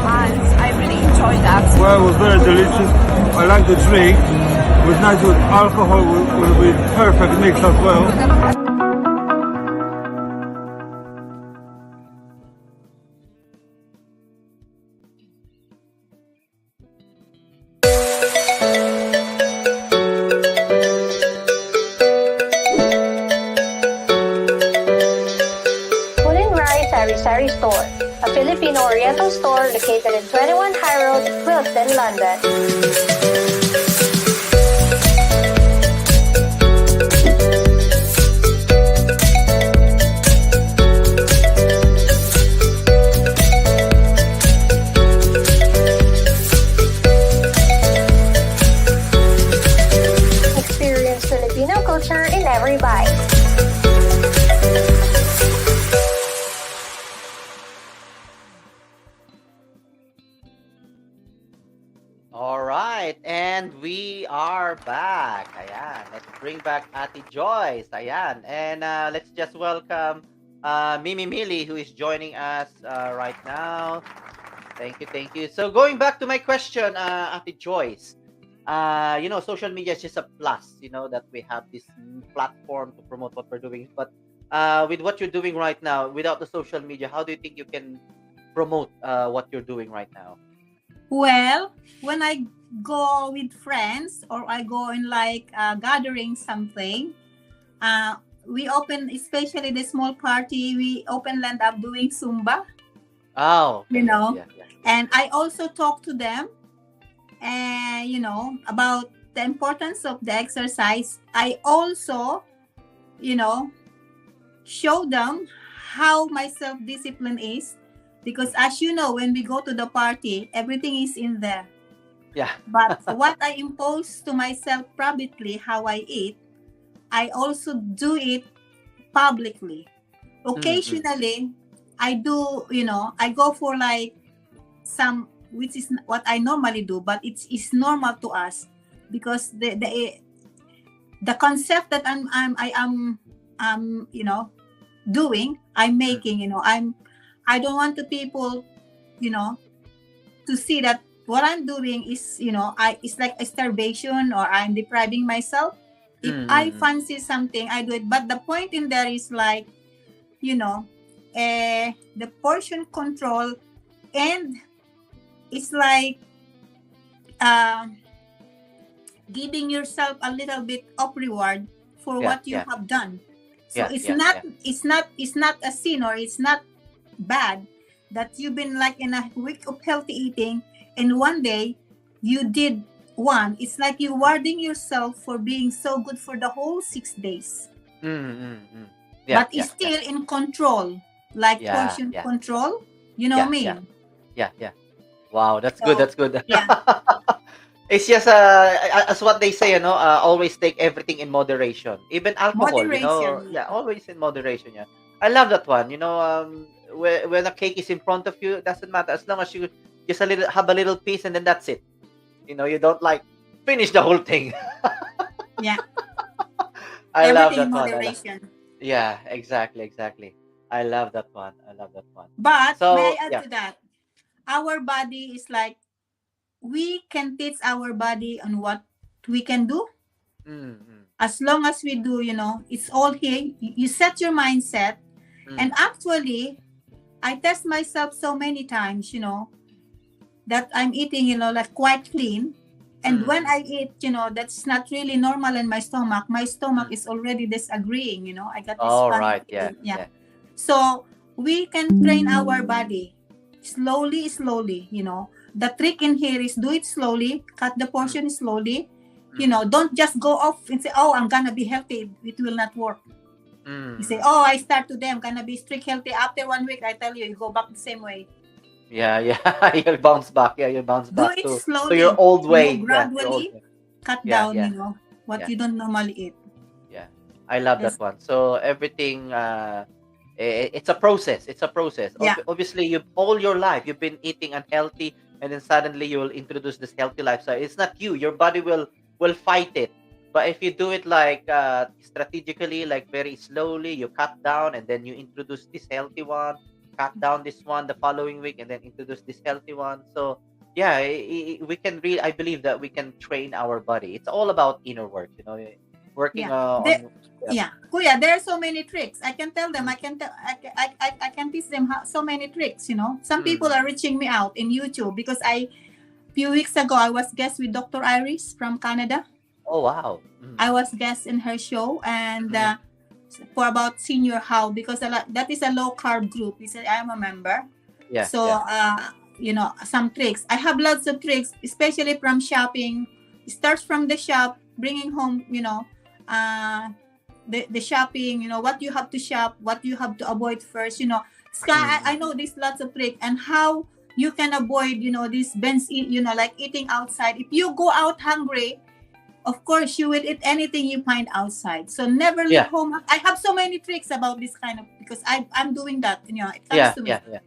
And I really enjoyed that. Well, it was very delicious. I like the drink. It was nice with alcohol, will be perfect mix as well. Sari Store, a Filipino Oriental store located in 21 High Road, Wilton, London. Experience Filipino culture in every bite. All right, and we are back. Ayan, let's bring back Ate Joyce. Ayan, and let's just welcome Mimi Mili, who is joining us right now. Thank you, thank you. So going back to my question, Ate Joyce, social media is just a plus, that we have this platform to promote what we're doing. But with what you're doing right now, without the social media, how do you think you can promote what you're doing right now? Well, when I go with friends or I go in like gathering something, we open, especially the small party, we open land up doing Zumba, Oh, okay. Yeah, yeah. and I also talk to them and, about the importance of the exercise. I also, show them how my self-discipline is. because as you know, when we go to the party, everything is in there. Yeah. But what I impose to myself privately, how I eat, I also do it publicly. Occasionally, I do, I go for like some, which is what I normally do, but it's normal to us because the concept that I am doing, I'm making, I don't want the people, to see that what I'm doing is, it's like a starvation or I'm depriving myself. If I fancy something, I do it. But the point in there is like, the portion control, and it's like giving yourself a little bit of reward for Yeah, what you yeah, have done. So yeah, it's yeah, not yeah. it's not a sin, or it's not bad that you've been like in a week of healthy eating and one day you did one. It's like you rewarding yourself for being so good for the whole 6 days. Yeah, But it's yeah, yeah, still in control, like yeah, portion yeah, control. You know yeah, what I yeah, mean? yeah, yeah. Wow, that's good. So That's good. yeah, It's just as what they say, always take everything in moderation. Even alcohol, moderation. yeah, always in moderation. Yeah, I love that one. When a cake is in front of you, it doesn't matter as long as you just have a little piece and then that's it. You don't like finish the whole thing. Yeah, I love everything in that one. moderation. Yeah, exactly, exactly. I love that one. I love that one. But may So I add yeah. to that? Our body is like, we can teach our body on what we can do. Mm, As long as we do, it's all here. You set your mindset. And mm, actually, I test myself so many times, that I'm eating, like quite clean. And when mm, I eat, that's not really normal in my stomach. My stomach mm. is already disagreeing, I got this All funny right. Yeah, feeling. Yeah. yeah. So we can train our body slowly, slowly, The trick in here is do it slowly, cut the Mm, portion slowly, mm, don't just go off and say, oh, I'm gonna be healthy. It will not work. You say, mm. oh, I start today, I'm gonna be strict healthy. After 1 week, I tell you, you go back the same way. Yeah, yeah. You'll bounce back. Yeah, you'll bounce Do back it to your slowly, old way. Yeah, your old gradually way. cut Yeah, down, yeah, what yeah, you don't normally eat. yeah. I love that That's, one. So everything, it's a process. It's a process. yeah, Obviously, you all your life you've been eating unhealthy, and then suddenly you will introduce this healthy lifestyle. It's not you. Your body will fight it. But if you do it like strategically, like very slowly, you cut down, and then you introduce this healthy one, cut down this one the following week, and then introduce this healthy one. So yeah, we can really. I believe that we can train our body. It's all about inner work. Working yeah. on. Yep. Yeah, Kuya, there are so many tricks. I can tell them. Mm, I can teach them so many tricks. Some people mm. are reaching me out in YouTube because few weeks ago I was guest with Dr. Iris from Canada. Oh wow. I was guest in her show, and Mm. for about senior how, because that is a low carb group. He said I am a member. Yeah, So yeah. some tricks. I have lots of tricks, especially from shopping. It starts from the shop, bringing home, the shopping, what you have to shop, what you have to avoid first, Sky, I Mm. know there's lots of tricks, and how you can avoid, this bench eat, like eating outside. If you go out hungry, of course you will eat anything you find outside. So never leave Yeah, home. I have so many tricks about this kind of, because I'm doing that, it comes yeah, to me. yeah, yeah.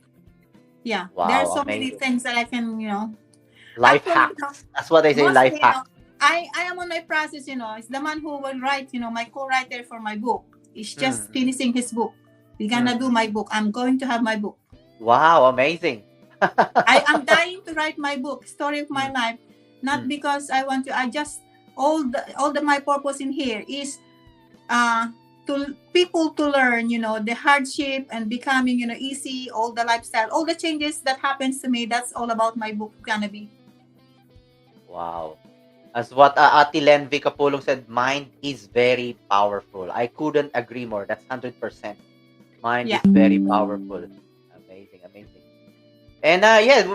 Yeah, there are Wow, so many amazing. things that I can, Life actually, hacks. That's what they say. mostly, Life hacks. I am on my process, it's the man who will write, my co-writer for my book. He's just Mm, finishing his book. We're mm, gonna do mm. my book. I'm going to have my book. Wow, amazing. I am dying to write my book, story of my Mm, life. Not mm. because I want to, I just, all the my purpose in here is to people to learn, the hardship and becoming, easy, all the lifestyle, all the changes that happens to me. That's all about my book gonna be. Wow. As what Ate Len Vicapulong said, mind is very powerful. I couldn't agree more. That's 100%. Mind Yeah. is very powerful. Amazing, amazing. And yeah,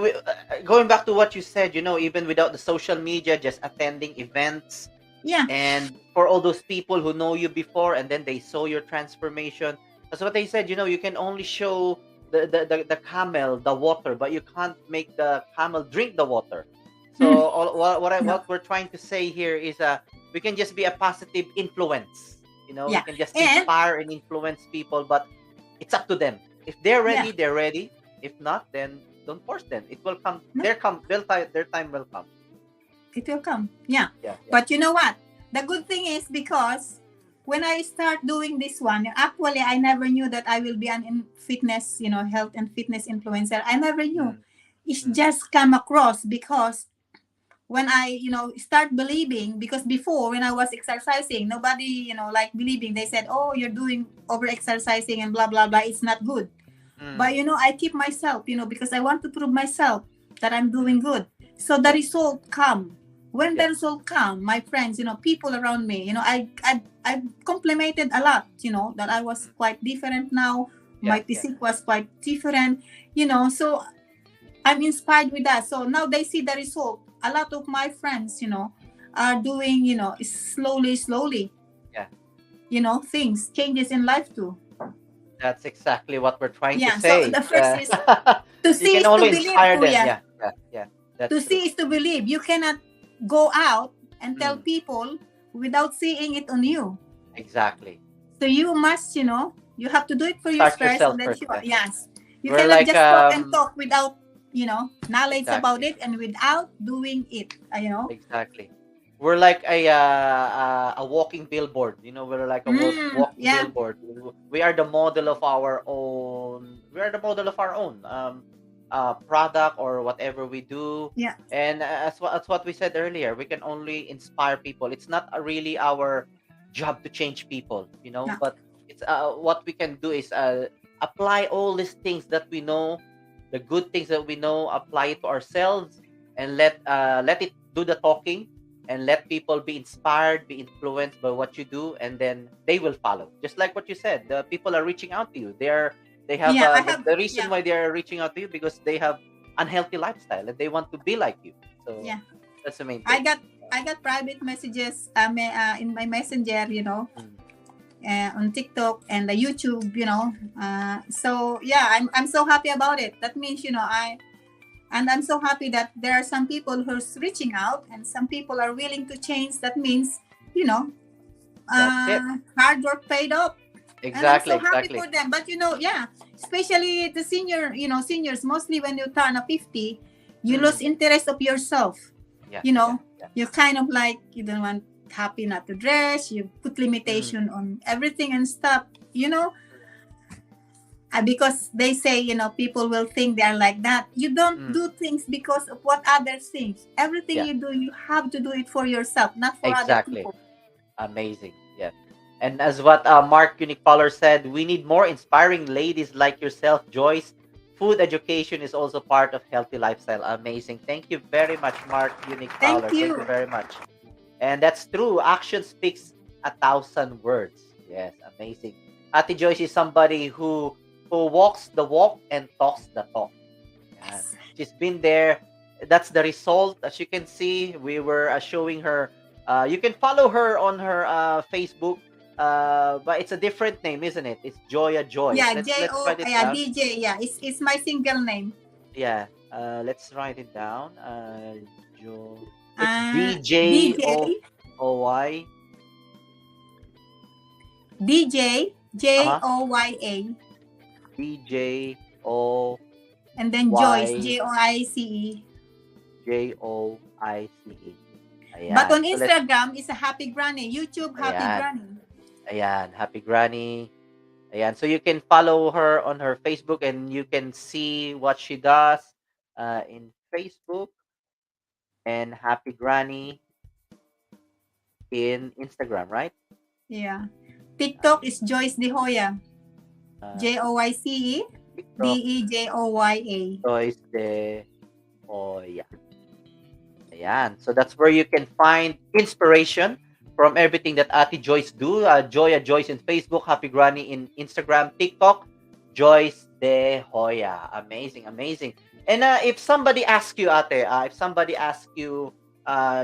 going back to what you said, even without the social media, just attending events, Yeah. and for all those people who know you before and then they saw your transformation, that's what they said, you can only show the camel the water, but you can't make the camel drink the water. So Mm, no. what we're trying to say here is we can just be a positive influence. We Yeah. can just And inspire and influence people, but it's up to them. If they're yeah. ready, they're ready. If not, then don't force them. It will come. No, Their time will come. it will come. Yeah. Yeah, yeah. But you know what? The good thing is because when I start doing this one, actually I never knew that I will be an fitness, health and fitness influencer. I never knew. Mm, It's mm, just come across because when I, start believing, because before when I was exercising, nobody, like believing. They said, "Oh, you're doing over exercising and blah blah blah. It's not good." mm. But I keep myself, because I want to prove myself that I'm doing Mm. good. So the Yeah, result come. When the yeah, result come, my friends, people around me, I complimented a lot, that I was mm, quite different now. My yeah, yeah. physique was quite different, so I'm inspired with that. So now they see the result. A lot of my friends, are doing, slowly, slowly, Yeah. things, changes in life too. That's exactly what we're trying to Yeah. So say. the first is to You see can is to only believe, inspire them. Kuya. Yeah, yeah, yeah. To That's true. see is to believe. You cannot go out and tell Mm, people without seeing it on you. exactly. So you must, you have to do it for you Start first, yourself and then first. Yeah. yes. You We're cannot like just talk and talk without, knowledge about exactly, it and without doing it. exactly. We're like a walking billboard. We're like a walking Yeah. billboard. We are the model of our own. We are the model of our own product or whatever we do. Yeah. And that's what we said earlier. We can only inspire people. It's not really our job to change people, No. but it's what we can do is apply all these things that we know, the good things that we know, apply it to ourselves, and let it do the talking, and let people be inspired, be influenced by what you do, and then they will follow. Just like what you said, the people are reaching out to you. They have Yeah. I the, have. the reason Yeah. why they are reaching out to you because they have unhealthy lifestyle and they want to be like you. So Yeah. that's the main I thing. got private messages in my messenger, Mm. on TikTok and the YouTube, so yeah, I'm so happy about it. That means, I'm so happy that there are some people who's reaching out and some people are willing to change. That means, you know, That's it. hard work paid off. And I'm Exactly, so happy exactly. for them. But yeah, especially the seniors, mostly when you turn a 50, you lose Mm. interest of yourself. Yeah, You know, yeah, you kind of like, you don't want happy not to dress, you put yeah. limitation on everything and stuff, because they say, people will think they're like that. You don't Mm. do things because of what others think. Everything Yeah, you do, you have to do it for yourself, not for other exactly. people. Amazing. Yeah. And as what Mark Unique Color said, we need more inspiring ladies like yourself, Joyce. Food education is also part of healthy lifestyle. Amazing. Thank you very much, Mark Unique Thank Color. Thank you you. very much. And that's true. Action speaks 1,000 words. Yes, amazing. Ate Joyce is somebody who walks the walk and talks the talk. Yan. Yes. She's been there. That's the result. As you can see, we were showing her. You can follow her on her Facebook, but it's a different name, isn't it? It's Joya Joyce. Yeah, Let's J-O, write it yeah, down. DJ, yeah, it's my single name. Yeah. Let's write it down. It's DJ, DJOY. DJ, Uh huh. Joya, DJOYJOICE. and then Joyce, Joice. But Ayan. on So let's. Instagram, it's a Happy Granny. YouTube, Happy Ayan. Granny. Ayan. Happy Granny. Ayan. So you can follow her on her Facebook and you can see what she does in Facebook, and Happy Granny in Instagram, right? Yeah. TikTok is Joyce De Hoya. Uh, Joyce TikTok, Dejoya. Joyce de Hoya. Ayan. So that's where you can find inspiration from everything that Ate Joyce do. Joya Joyce in Facebook, Happy Granny in Instagram, TikTok, Joyce de Hoya. Amazing, amazing. And if somebody asks you, Ate, if somebody asks you,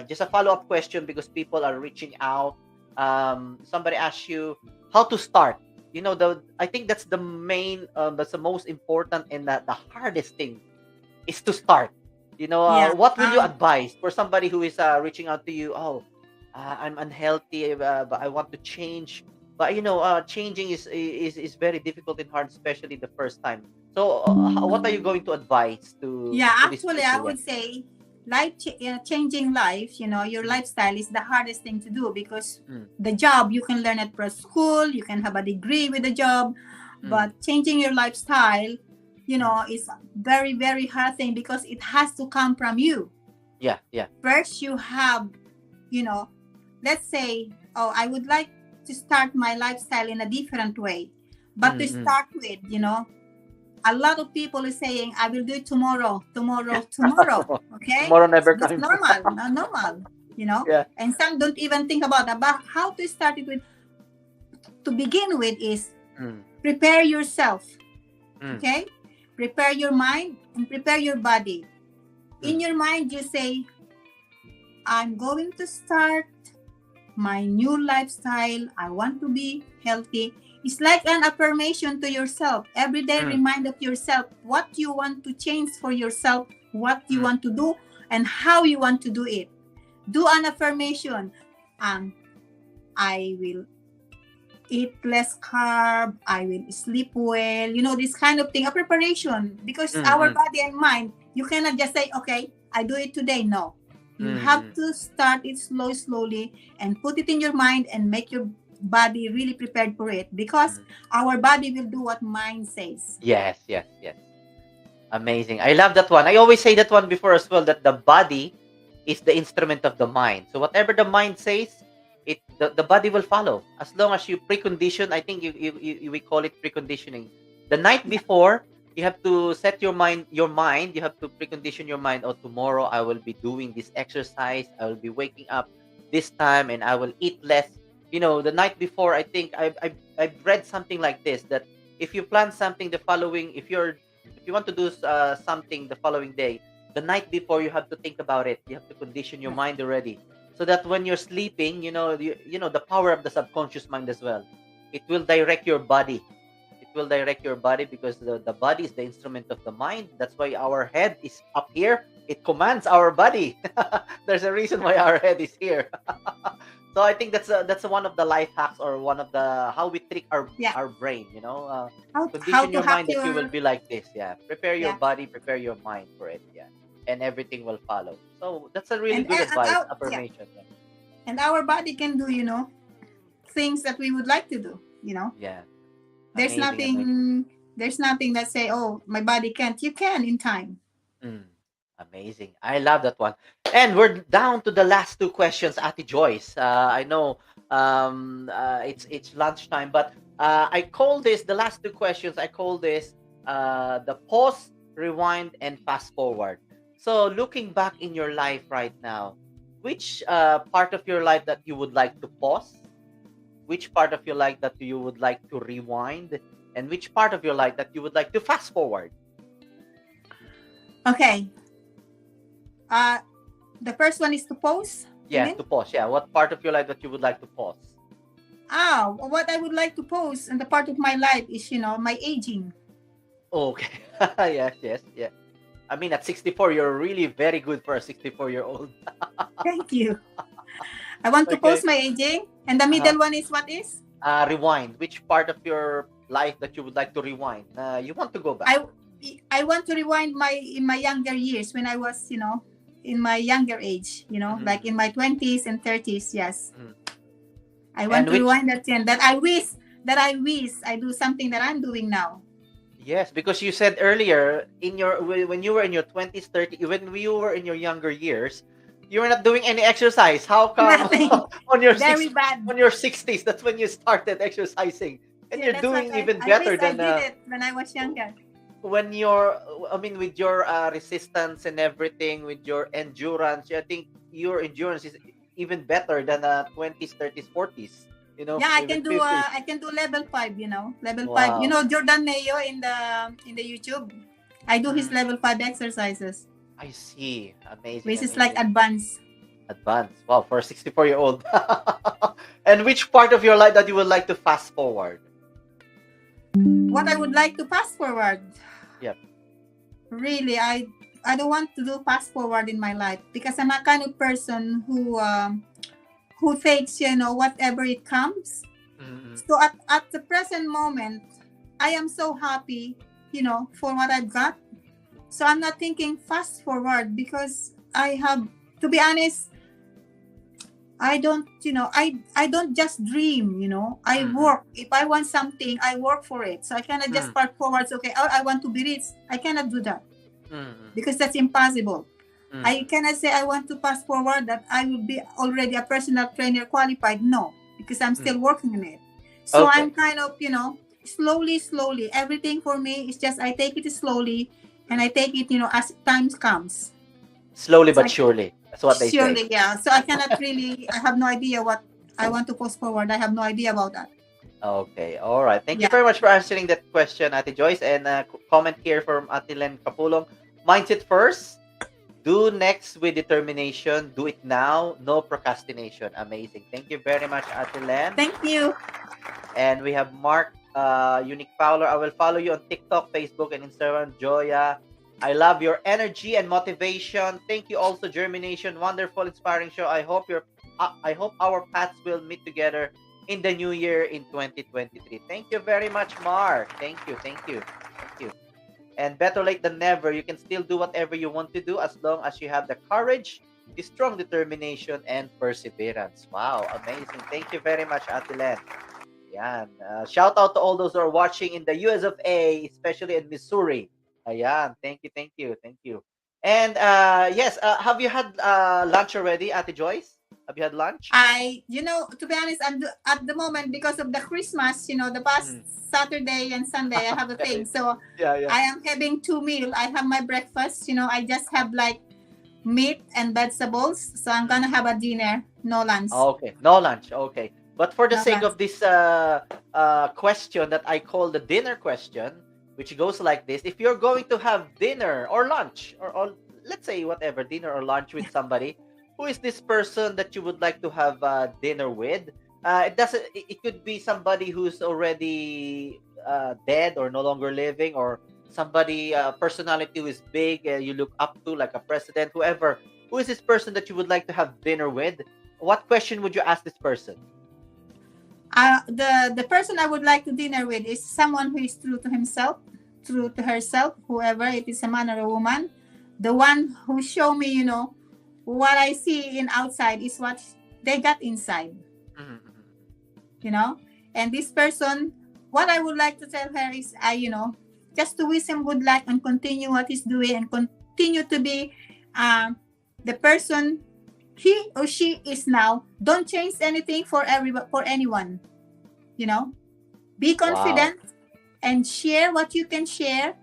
just a follow-up question because people are reaching out. Somebody asks you how to start. I think that's the main, that's the most important and the hardest thing is to start. Yeah. What will you advise for somebody who is reaching out to you? Oh, I'm unhealthy, but I want to change. But changing is very difficult and hard, especially the first time. So, what are you going to advise to Yeah, these actually, I people? Yeah. would say changing life, your Mm, lifestyle is the hardest thing to do because mm, the job you can learn at school, you can have a degree with the job, mm, but changing your lifestyle, mm. is very, very hard thing because it has to come from you. Yeah, yeah. First, you have, you know, let's say, oh, I would like to start my lifestyle in a different way. But to Mm, mm. start with, a lot of people is saying, I will do it tomorrow, tomorrow, tomorrow. Okay? Tomorrow never That's comes. normal, not normal. Yeah. And some don't even think about how to start it with. To begin with is Mm, prepare yourself. mm, Okay? Prepare your mind and prepare your body. In mm. your mind, you say, I'm going to start my new lifestyle. I want to be healthy. It's like an affirmation to yourself. Every day, Mm, remind of yourself what you want to change for yourself, what you mm. want to do, and how you want to do it. Do an affirmation. I will eat less carb. I will sleep well. This kind of thing, a preparation. Because Mm, our mm, body and mind, you cannot just say, okay, I do it today. No. You mm, have mm. to start it slowly, and put it in your mind and make your body really prepared for it because Mm. our body will do what mind says. Yes, yes, yes. Amazing. I love that one. I always say that one before as well, that the body is the instrument of the mind. So whatever the mind says, the body will follow. As long as you precondition, I think we call it preconditioning. The night before, you have to set your mind, you have to precondition your mind. Oh, tomorrow I will be doing this exercise. I will be waking up this time and I will eat less. The night before, I think I've read something like this, that if you plan something the following, if you want to do something the following day, the night before you have to think about it. You have to condition your mind already, so that when you're sleeping, the power of the subconscious mind as well. It will direct your body. It will direct your body because the body is the instrument of the mind. That's why our head is up here. It commands our body. There's a reason why our head is here. So I think that's one of the life hacks, or one of the how we trick Yeah. our brain. How Condition to your hack mind that you will your be like this. Yeah, prepare your yeah. body, prepare your mind for it. Yeah, and everything will follow. So that's a really And, good and, and advice, our, yeah. affirmation. Yeah, And our body can do, things that we would like to do. yeah. There's Amazing, amazing. nothing that say, oh, my body can't. You can in time. Mm, amazing. I love that one. And we're down to the last two questions, Ati Joyce. I know it's lunchtime, but I call this the last two questions. I call this the pause, rewind, and fast forward. So looking back in your life right now, which part of your life that you would like to pause? Which part of your life that you would like to rewind? And which part of your life that you would like to fast forward? Okay. The first one is to pause. you Yeah, mean? to pause. Yeah, what part of your life that you would like to pause? What I would like to pause in the part of my life is, my aging. Okay. Yes, yes, yeah. I mean, at 64, you're really very good for a 64-year-old. Thank you. I want to Okay. pause my aging. And the Uh-huh. middle one is what is? Rewind. Which part of your life that you would like to rewind? You want to go back? I want to rewind in my younger years when I was, in my younger age, Mhm. like in my 20s and 30s. Yes. Mhm. I want And to which- rewind that thing that I wish I do something that I'm doing now. Yes, because you said earlier when you were in your 20s, 30s, when you were in your younger years, you were not doing any exercise. How come Nothing. on your Very bad. on your 60s, that's when you started exercising, and Yeah, you're that's what doing even better I than did it when I was younger. when with your resistance and everything, with your endurance. I think your endurance is even better than 20s, 30s, 40s. Yeah, I even can do 50s. I can do level 5, level Wow. 5. Jordan Mayo in the YouTube. I do his Mm. level 5 exercises, I see. Amazing. which is like amazing. advanced. Advanced. Wow, for a 64-year-old. And which part of your life that you would like to fast forward? what I would like to pass forward. Yep. Really, I don't want to do fast forward in my life because I'm a kind of person who takes, whatever it comes. Mm-mm. So at the present moment, I am so happy, for what I've got. So I'm not thinking fast forward because I have, to be honest, I don't, I don't just dream, I Mm-mm. work. If I want something, I work for it. So I cannot just Mm. fast forward. So, okay, oh, I want to be rich. I cannot do that Mm-mm. because that's impossible. I Mm-mm. cannot say I want to fast forward that I will be already a personal trainer qualified. No, because I'm still Mm. working on it. So Okay. I'm kind of, slowly. Everything for me is just I take it slowly and I take it, as time comes. Slowly So but surely. That's what they say. surely, yeah. So I cannot really, I have no idea what I want to post forward. I have no idea about that. Okay. All right. Thank you Yeah. very much for answering that question, Ate Joyce. And comment here from Ate Len Capulong. Mindset first. Do next with determination. Do it now. No procrastination. Amazing. Thank you very much, Ate Len. Thank you. And we have Mark Unique Fowler. I will follow you on TikTok, Facebook, and Instagram. Joya, I love your energy and motivation. Thank you also, Jhermination. Wonderful, inspiring show. I hope our paths will meet together in the new year in 2023. Thank you very much, Mark. Thank you. And better late than never. You can still do whatever you want to do as long as you have the courage, the strong determination, and perseverance. Wow, amazing. Thank you very much, Ate Len. Ayan. Shout out to all those who are watching in the US of A, especially in Missouri. Ayan. Thank you. And yes, have you had lunch already, Ate Joyce? Have you had lunch? To be honest, at the moment because of the Christmas, the past Mhm. Saturday and Sunday, I have a thing. So Yeah. I am having 2 meals. I have my breakfast. I just have like meat and vegetables. So I'm gonna have a dinner, no lunch. Okay, no lunch. Okay, but for the No sake lunch. of this question that I call the dinner question, which goes like this: if you're going to have dinner or lunch, or let's say whatever, dinner or lunch with somebody, who is this person that you would like to have dinner with? It doesn't. It could be somebody who's already dead or no longer living, or somebody personality who is big you look up to, like a president, whoever. Who is this person that you would like to have dinner with? What question would you ask this person? The person I would like to dinner with is someone who is true to himself, true to herself, whoever it is, a man or a woman. The one who show me, what I see in outside is what they got inside. Mm-hmm. And this person, what I would like to tell her is, just to wish him good luck and continue what he's doing and continue to be the person he or she is now. Don't change anything for anyone. Be confident and share what you can share,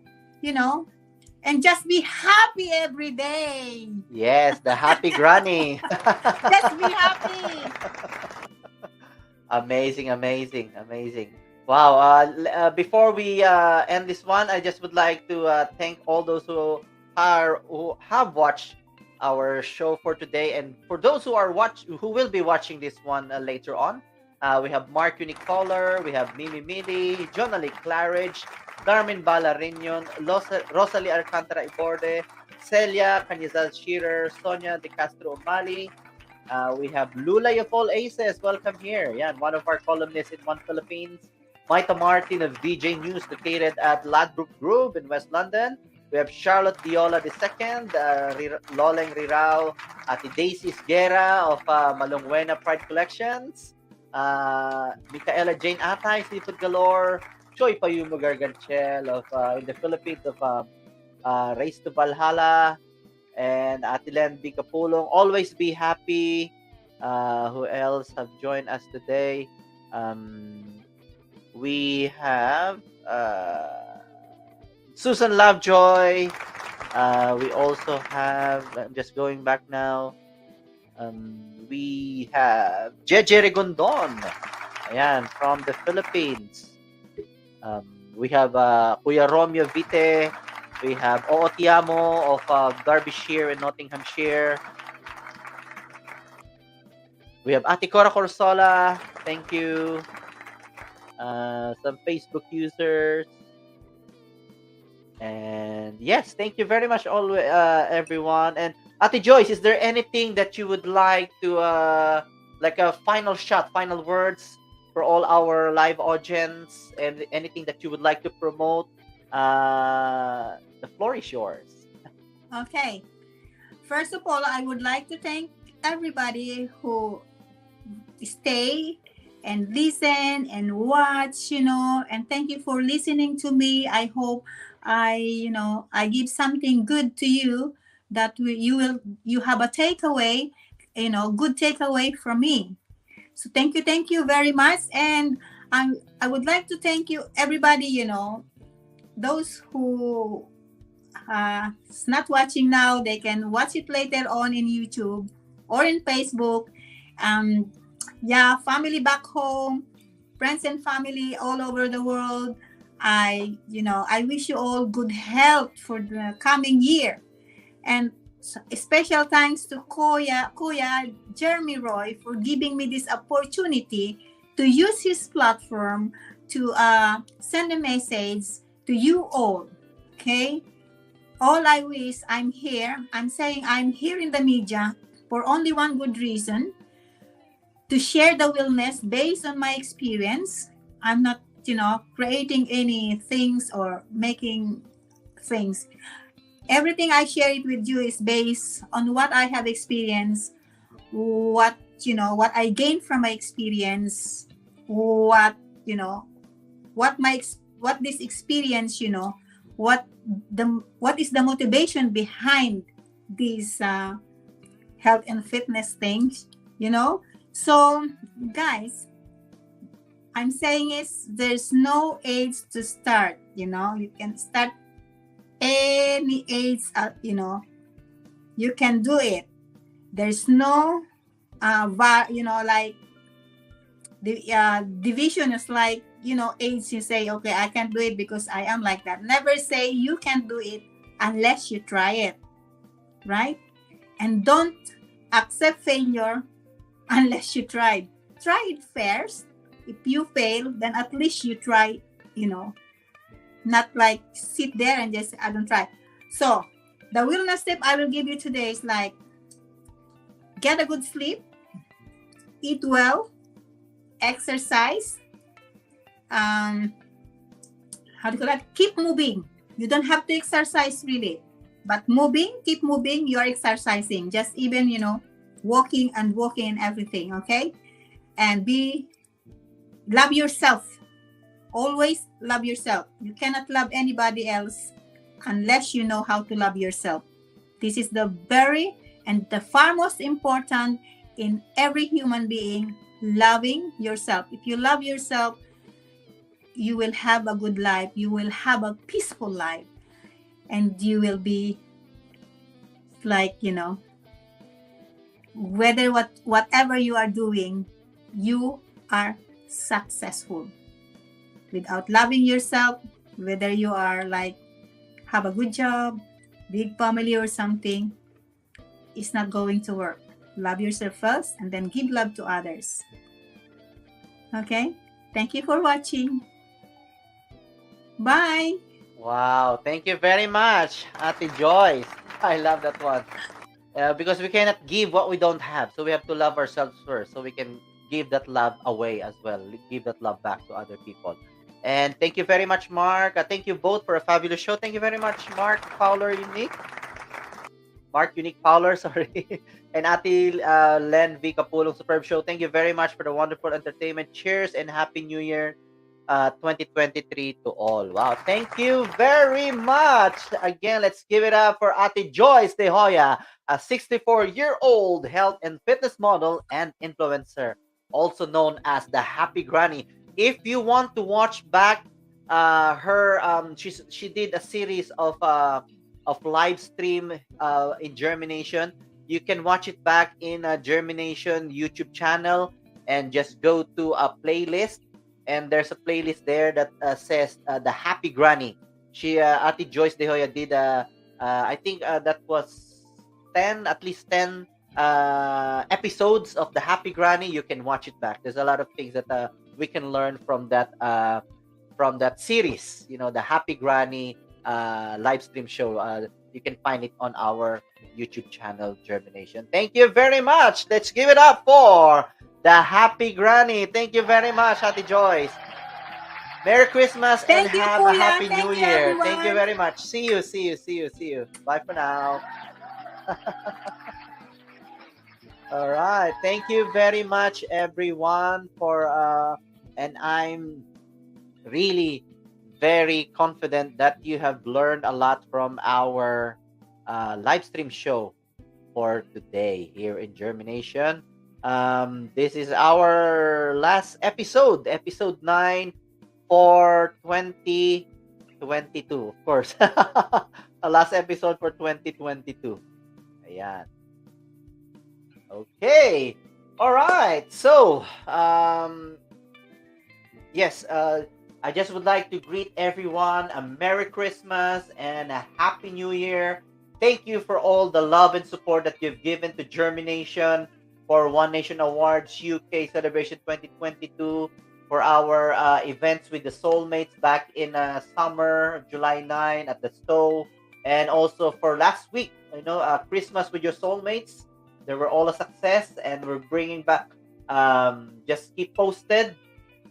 and just be happy every day. Yes, the happy granny. Just be happy. Amazing. Wow. Before we end this one, I just would like to thank all those who have watched our show for today, and for those who will be watching this one later on. We have Mark Unique Caller, we have Mimi Midi, Jonali Claridge, Darmin Balarinion, Rosalie Alcantara Iborde, Celia Canyazal Shearer, Sonia De Castro Umali. We have Lula of all aces. Welcome here. Yeah, one of our columnists in One Philippines. Maita Martin of DJ News, located at Ladbroke Grove in West London. We have Charlotte Diola II, Loleng Rirao, Ate Daisy Guerra of Malongwena Pride Collections, Micaela Jane Atay, Seafood Galore, Choi Payumo Garganchel of in the Philippines of Race to Valhalla, and Atilen B. Capulong. Always be happy. Who else have joined us today? We have Susan Lovejoy. We also have, I'm just going back now. We have Jeje Regondon. Ayan, from the Philippines. We have Kuya Romeo Vite. We have Ootiamo of Derbyshire and Nottinghamshire. We have Ate Cora Corsola. Thank you. some Facebook users. And yes, thank you very much, all everyone. And Ate Joyce, is there anything that you would like to like a final shot, final words for all our live audience, and anything that you would like to promote? The floor is yours. Okay. First of all, I would like to thank everybody who stay and listen and watch, and thank you for listening to me. I hope I give something good to you that you have a takeaway, good takeaway from me. So thank you very much. And I would like to thank you everybody, those who is not watching now, they can watch it later on in YouTube or in Facebook. Family back home, friends and family all over the world. I wish you all good health for the coming year. And special thanks to Koya Jeremy Roy for giving me this opportunity to use his platform to send a message to you all. Okay? All I wish, I'm here. I'm saying I'm here in the media for only one good reason, to share the wellness based on my experience. I'm not, creating any things or making things. Everything I share it with you is based on what I have experienced, what I gained from my experience, what this experience, what is the motivation behind these health and fitness things, So, guys, I'm saying is there's no age to start. You can start any age. You can do it. There's no, like the division is like, age. You say, okay, I can't do it because I am like that. Never say you can't do it unless you try it, right? And don't accept failure unless you tried. Try it first. If you fail, then at least you try, not like sit there and just, I don't try. So the wellness tip I will give you today is like, get a good sleep, eat well, exercise, how do you call that? Keep moving. You don't have to exercise really, but keep moving, you're exercising. Just even, walking and everything, okay? And love yourself. Always love yourself. You cannot love anybody else unless you know how to love yourself. This is the very and the far most important in every human being, loving yourself. If you love yourself, you will have a good life. You will have a peaceful life. And you will be like, whatever you are doing, you are successful. Without loving yourself, whether you are like have a good job, big family or something, it's not going to work. Love yourself first and then give love to others. Okay? Thank you for watching. Bye. Wow, thank you very much, Ate Joyce. I love that one. Because we cannot give what we don't have, so we have to love ourselves first, so we can give that love away as well, give that love back to other people. And thank you very much, Mark. Thank you both for a fabulous show. Thank you very much, Mark Fowler Unique. Mark Unique Fowler, sorry. And Ate Len V. Capulong, superb show. Thank you very much for the wonderful entertainment. Cheers and Happy New Year 2023 to all. Wow, thank you very much. Again, let's give it up for Ate Joyce de Hoya, a 64-year-old health and fitness model and influencer, also known as the Happy Granny. If you want to watch back her, she did a series of live stream in Jhermination. You can watch it back in a Jhermination YouTube channel and just go to a playlist. And there's a playlist there that says the Happy Granny. She, Ate Joyce de Hoya did, I think that was at least 10 episodes of the Happy Granny. You can watch it back. There's a lot of things that we can learn from that series. The Happy Granny live stream show. You can find it on our YouTube channel, Germination. Thank you very much. Let's give it up for the Happy Granny. Thank you very much, Ate Joyce. Merry Christmas and Thank you, have a Kuya. Happy Thank New you, Year. Thank you everyone. very much. See you. Bye for now. All right. Thank you very much, everyone, and I'm really very confident that you have learned a lot from our live stream show for today here in Germination. This is our last episode, episode 9 for 2022, of course. A last episode for 2022. Ayan. Okay. All right. So, yes, I just would like to greet everyone a Merry Christmas and a Happy New Year. Thank you for all the love and support that you've given to Germination for One Nation Awards UK Celebration 2022, for our events with the Soulmates back in summer, July 9 at the Stowe, and also for last week, Christmas with your Soulmates. They were all a success, and we're bringing back. Just keep posted.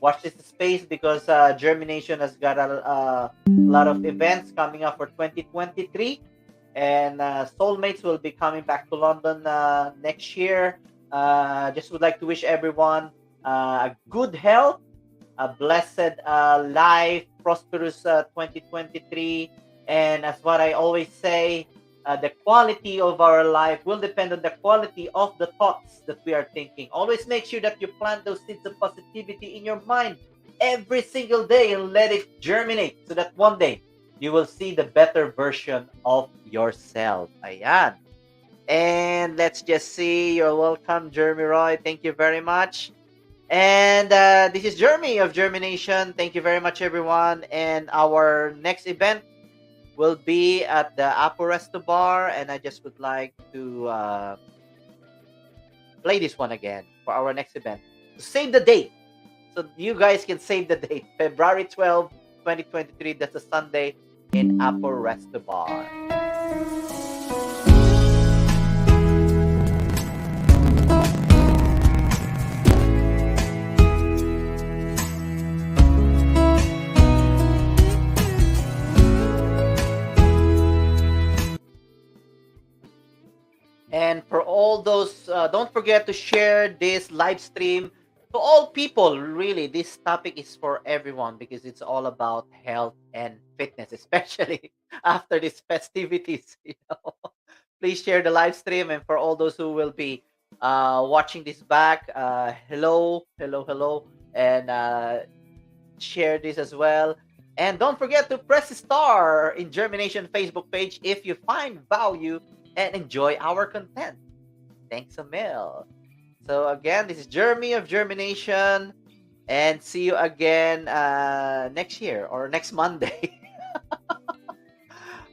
Watch this space because Germination has got a lot of events coming up for 2023, and Soulmates will be coming back to London next year. Just would like to wish everyone a good health, a blessed life, prosperous 2023, and as what I always say, the quality of our life will depend on the quality of the thoughts that we are thinking. Always make sure that you plant those seeds of positivity in your mind every single day and let it germinate so that one day you will see the better version of yourself. Ayan. And let's just see. You're welcome, Jeremy Roy. Thank you very much. And this is Jeremy of Germination. Thank you very much, everyone. And our next event will be at the Apo Resto Bar, and I just would like to play this one again for our next event. Save the date, so you guys can save the date. February 12, 2023. That's a Sunday in Apo Resto Bar. And for all those, don't forget to share this live stream to all people. Really, this topic is for everyone because it's all about health and fitness, especially after these festivities. Please share the live stream. And for all those who will be watching this back, hello, and share this as well. And don't forget to press star in Germination Facebook page if you find value and enjoy our content. Thanks a mil. So again, this is Jeremy of Germination, and see you again next year or next Monday.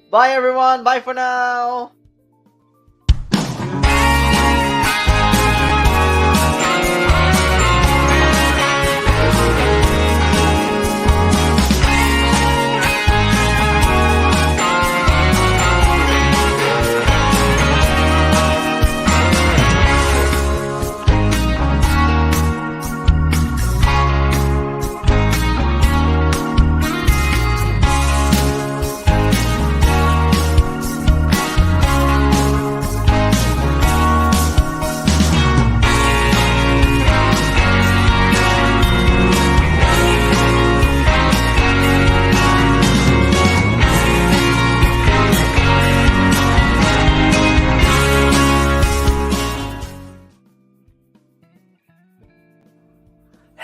Bye everyone. Bye for now.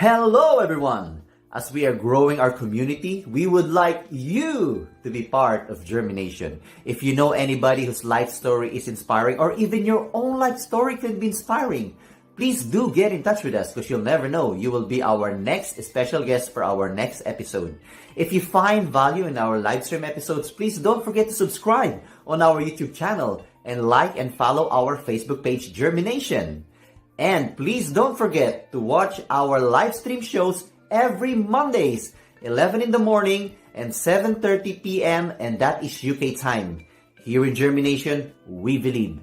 Hello everyone! As we are growing our community, we would like you to be part of Germination. If you know anybody whose life story is inspiring, or even your own life story can be inspiring, please do get in touch with us because you'll never know, you will be our next special guest for our next episode. If you find value in our live stream episodes, please don't forget to subscribe on our YouTube channel and like and follow our Facebook page, Jhermination. And please don't forget to watch our live stream shows every Mondays, 11 in the morning and 7:30 p.m. and that is UK time. Here in Jhermination, we believe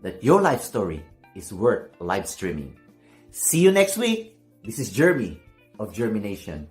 that your life story is worth live streaming. See you next week. This is Jeremy of Jhermination.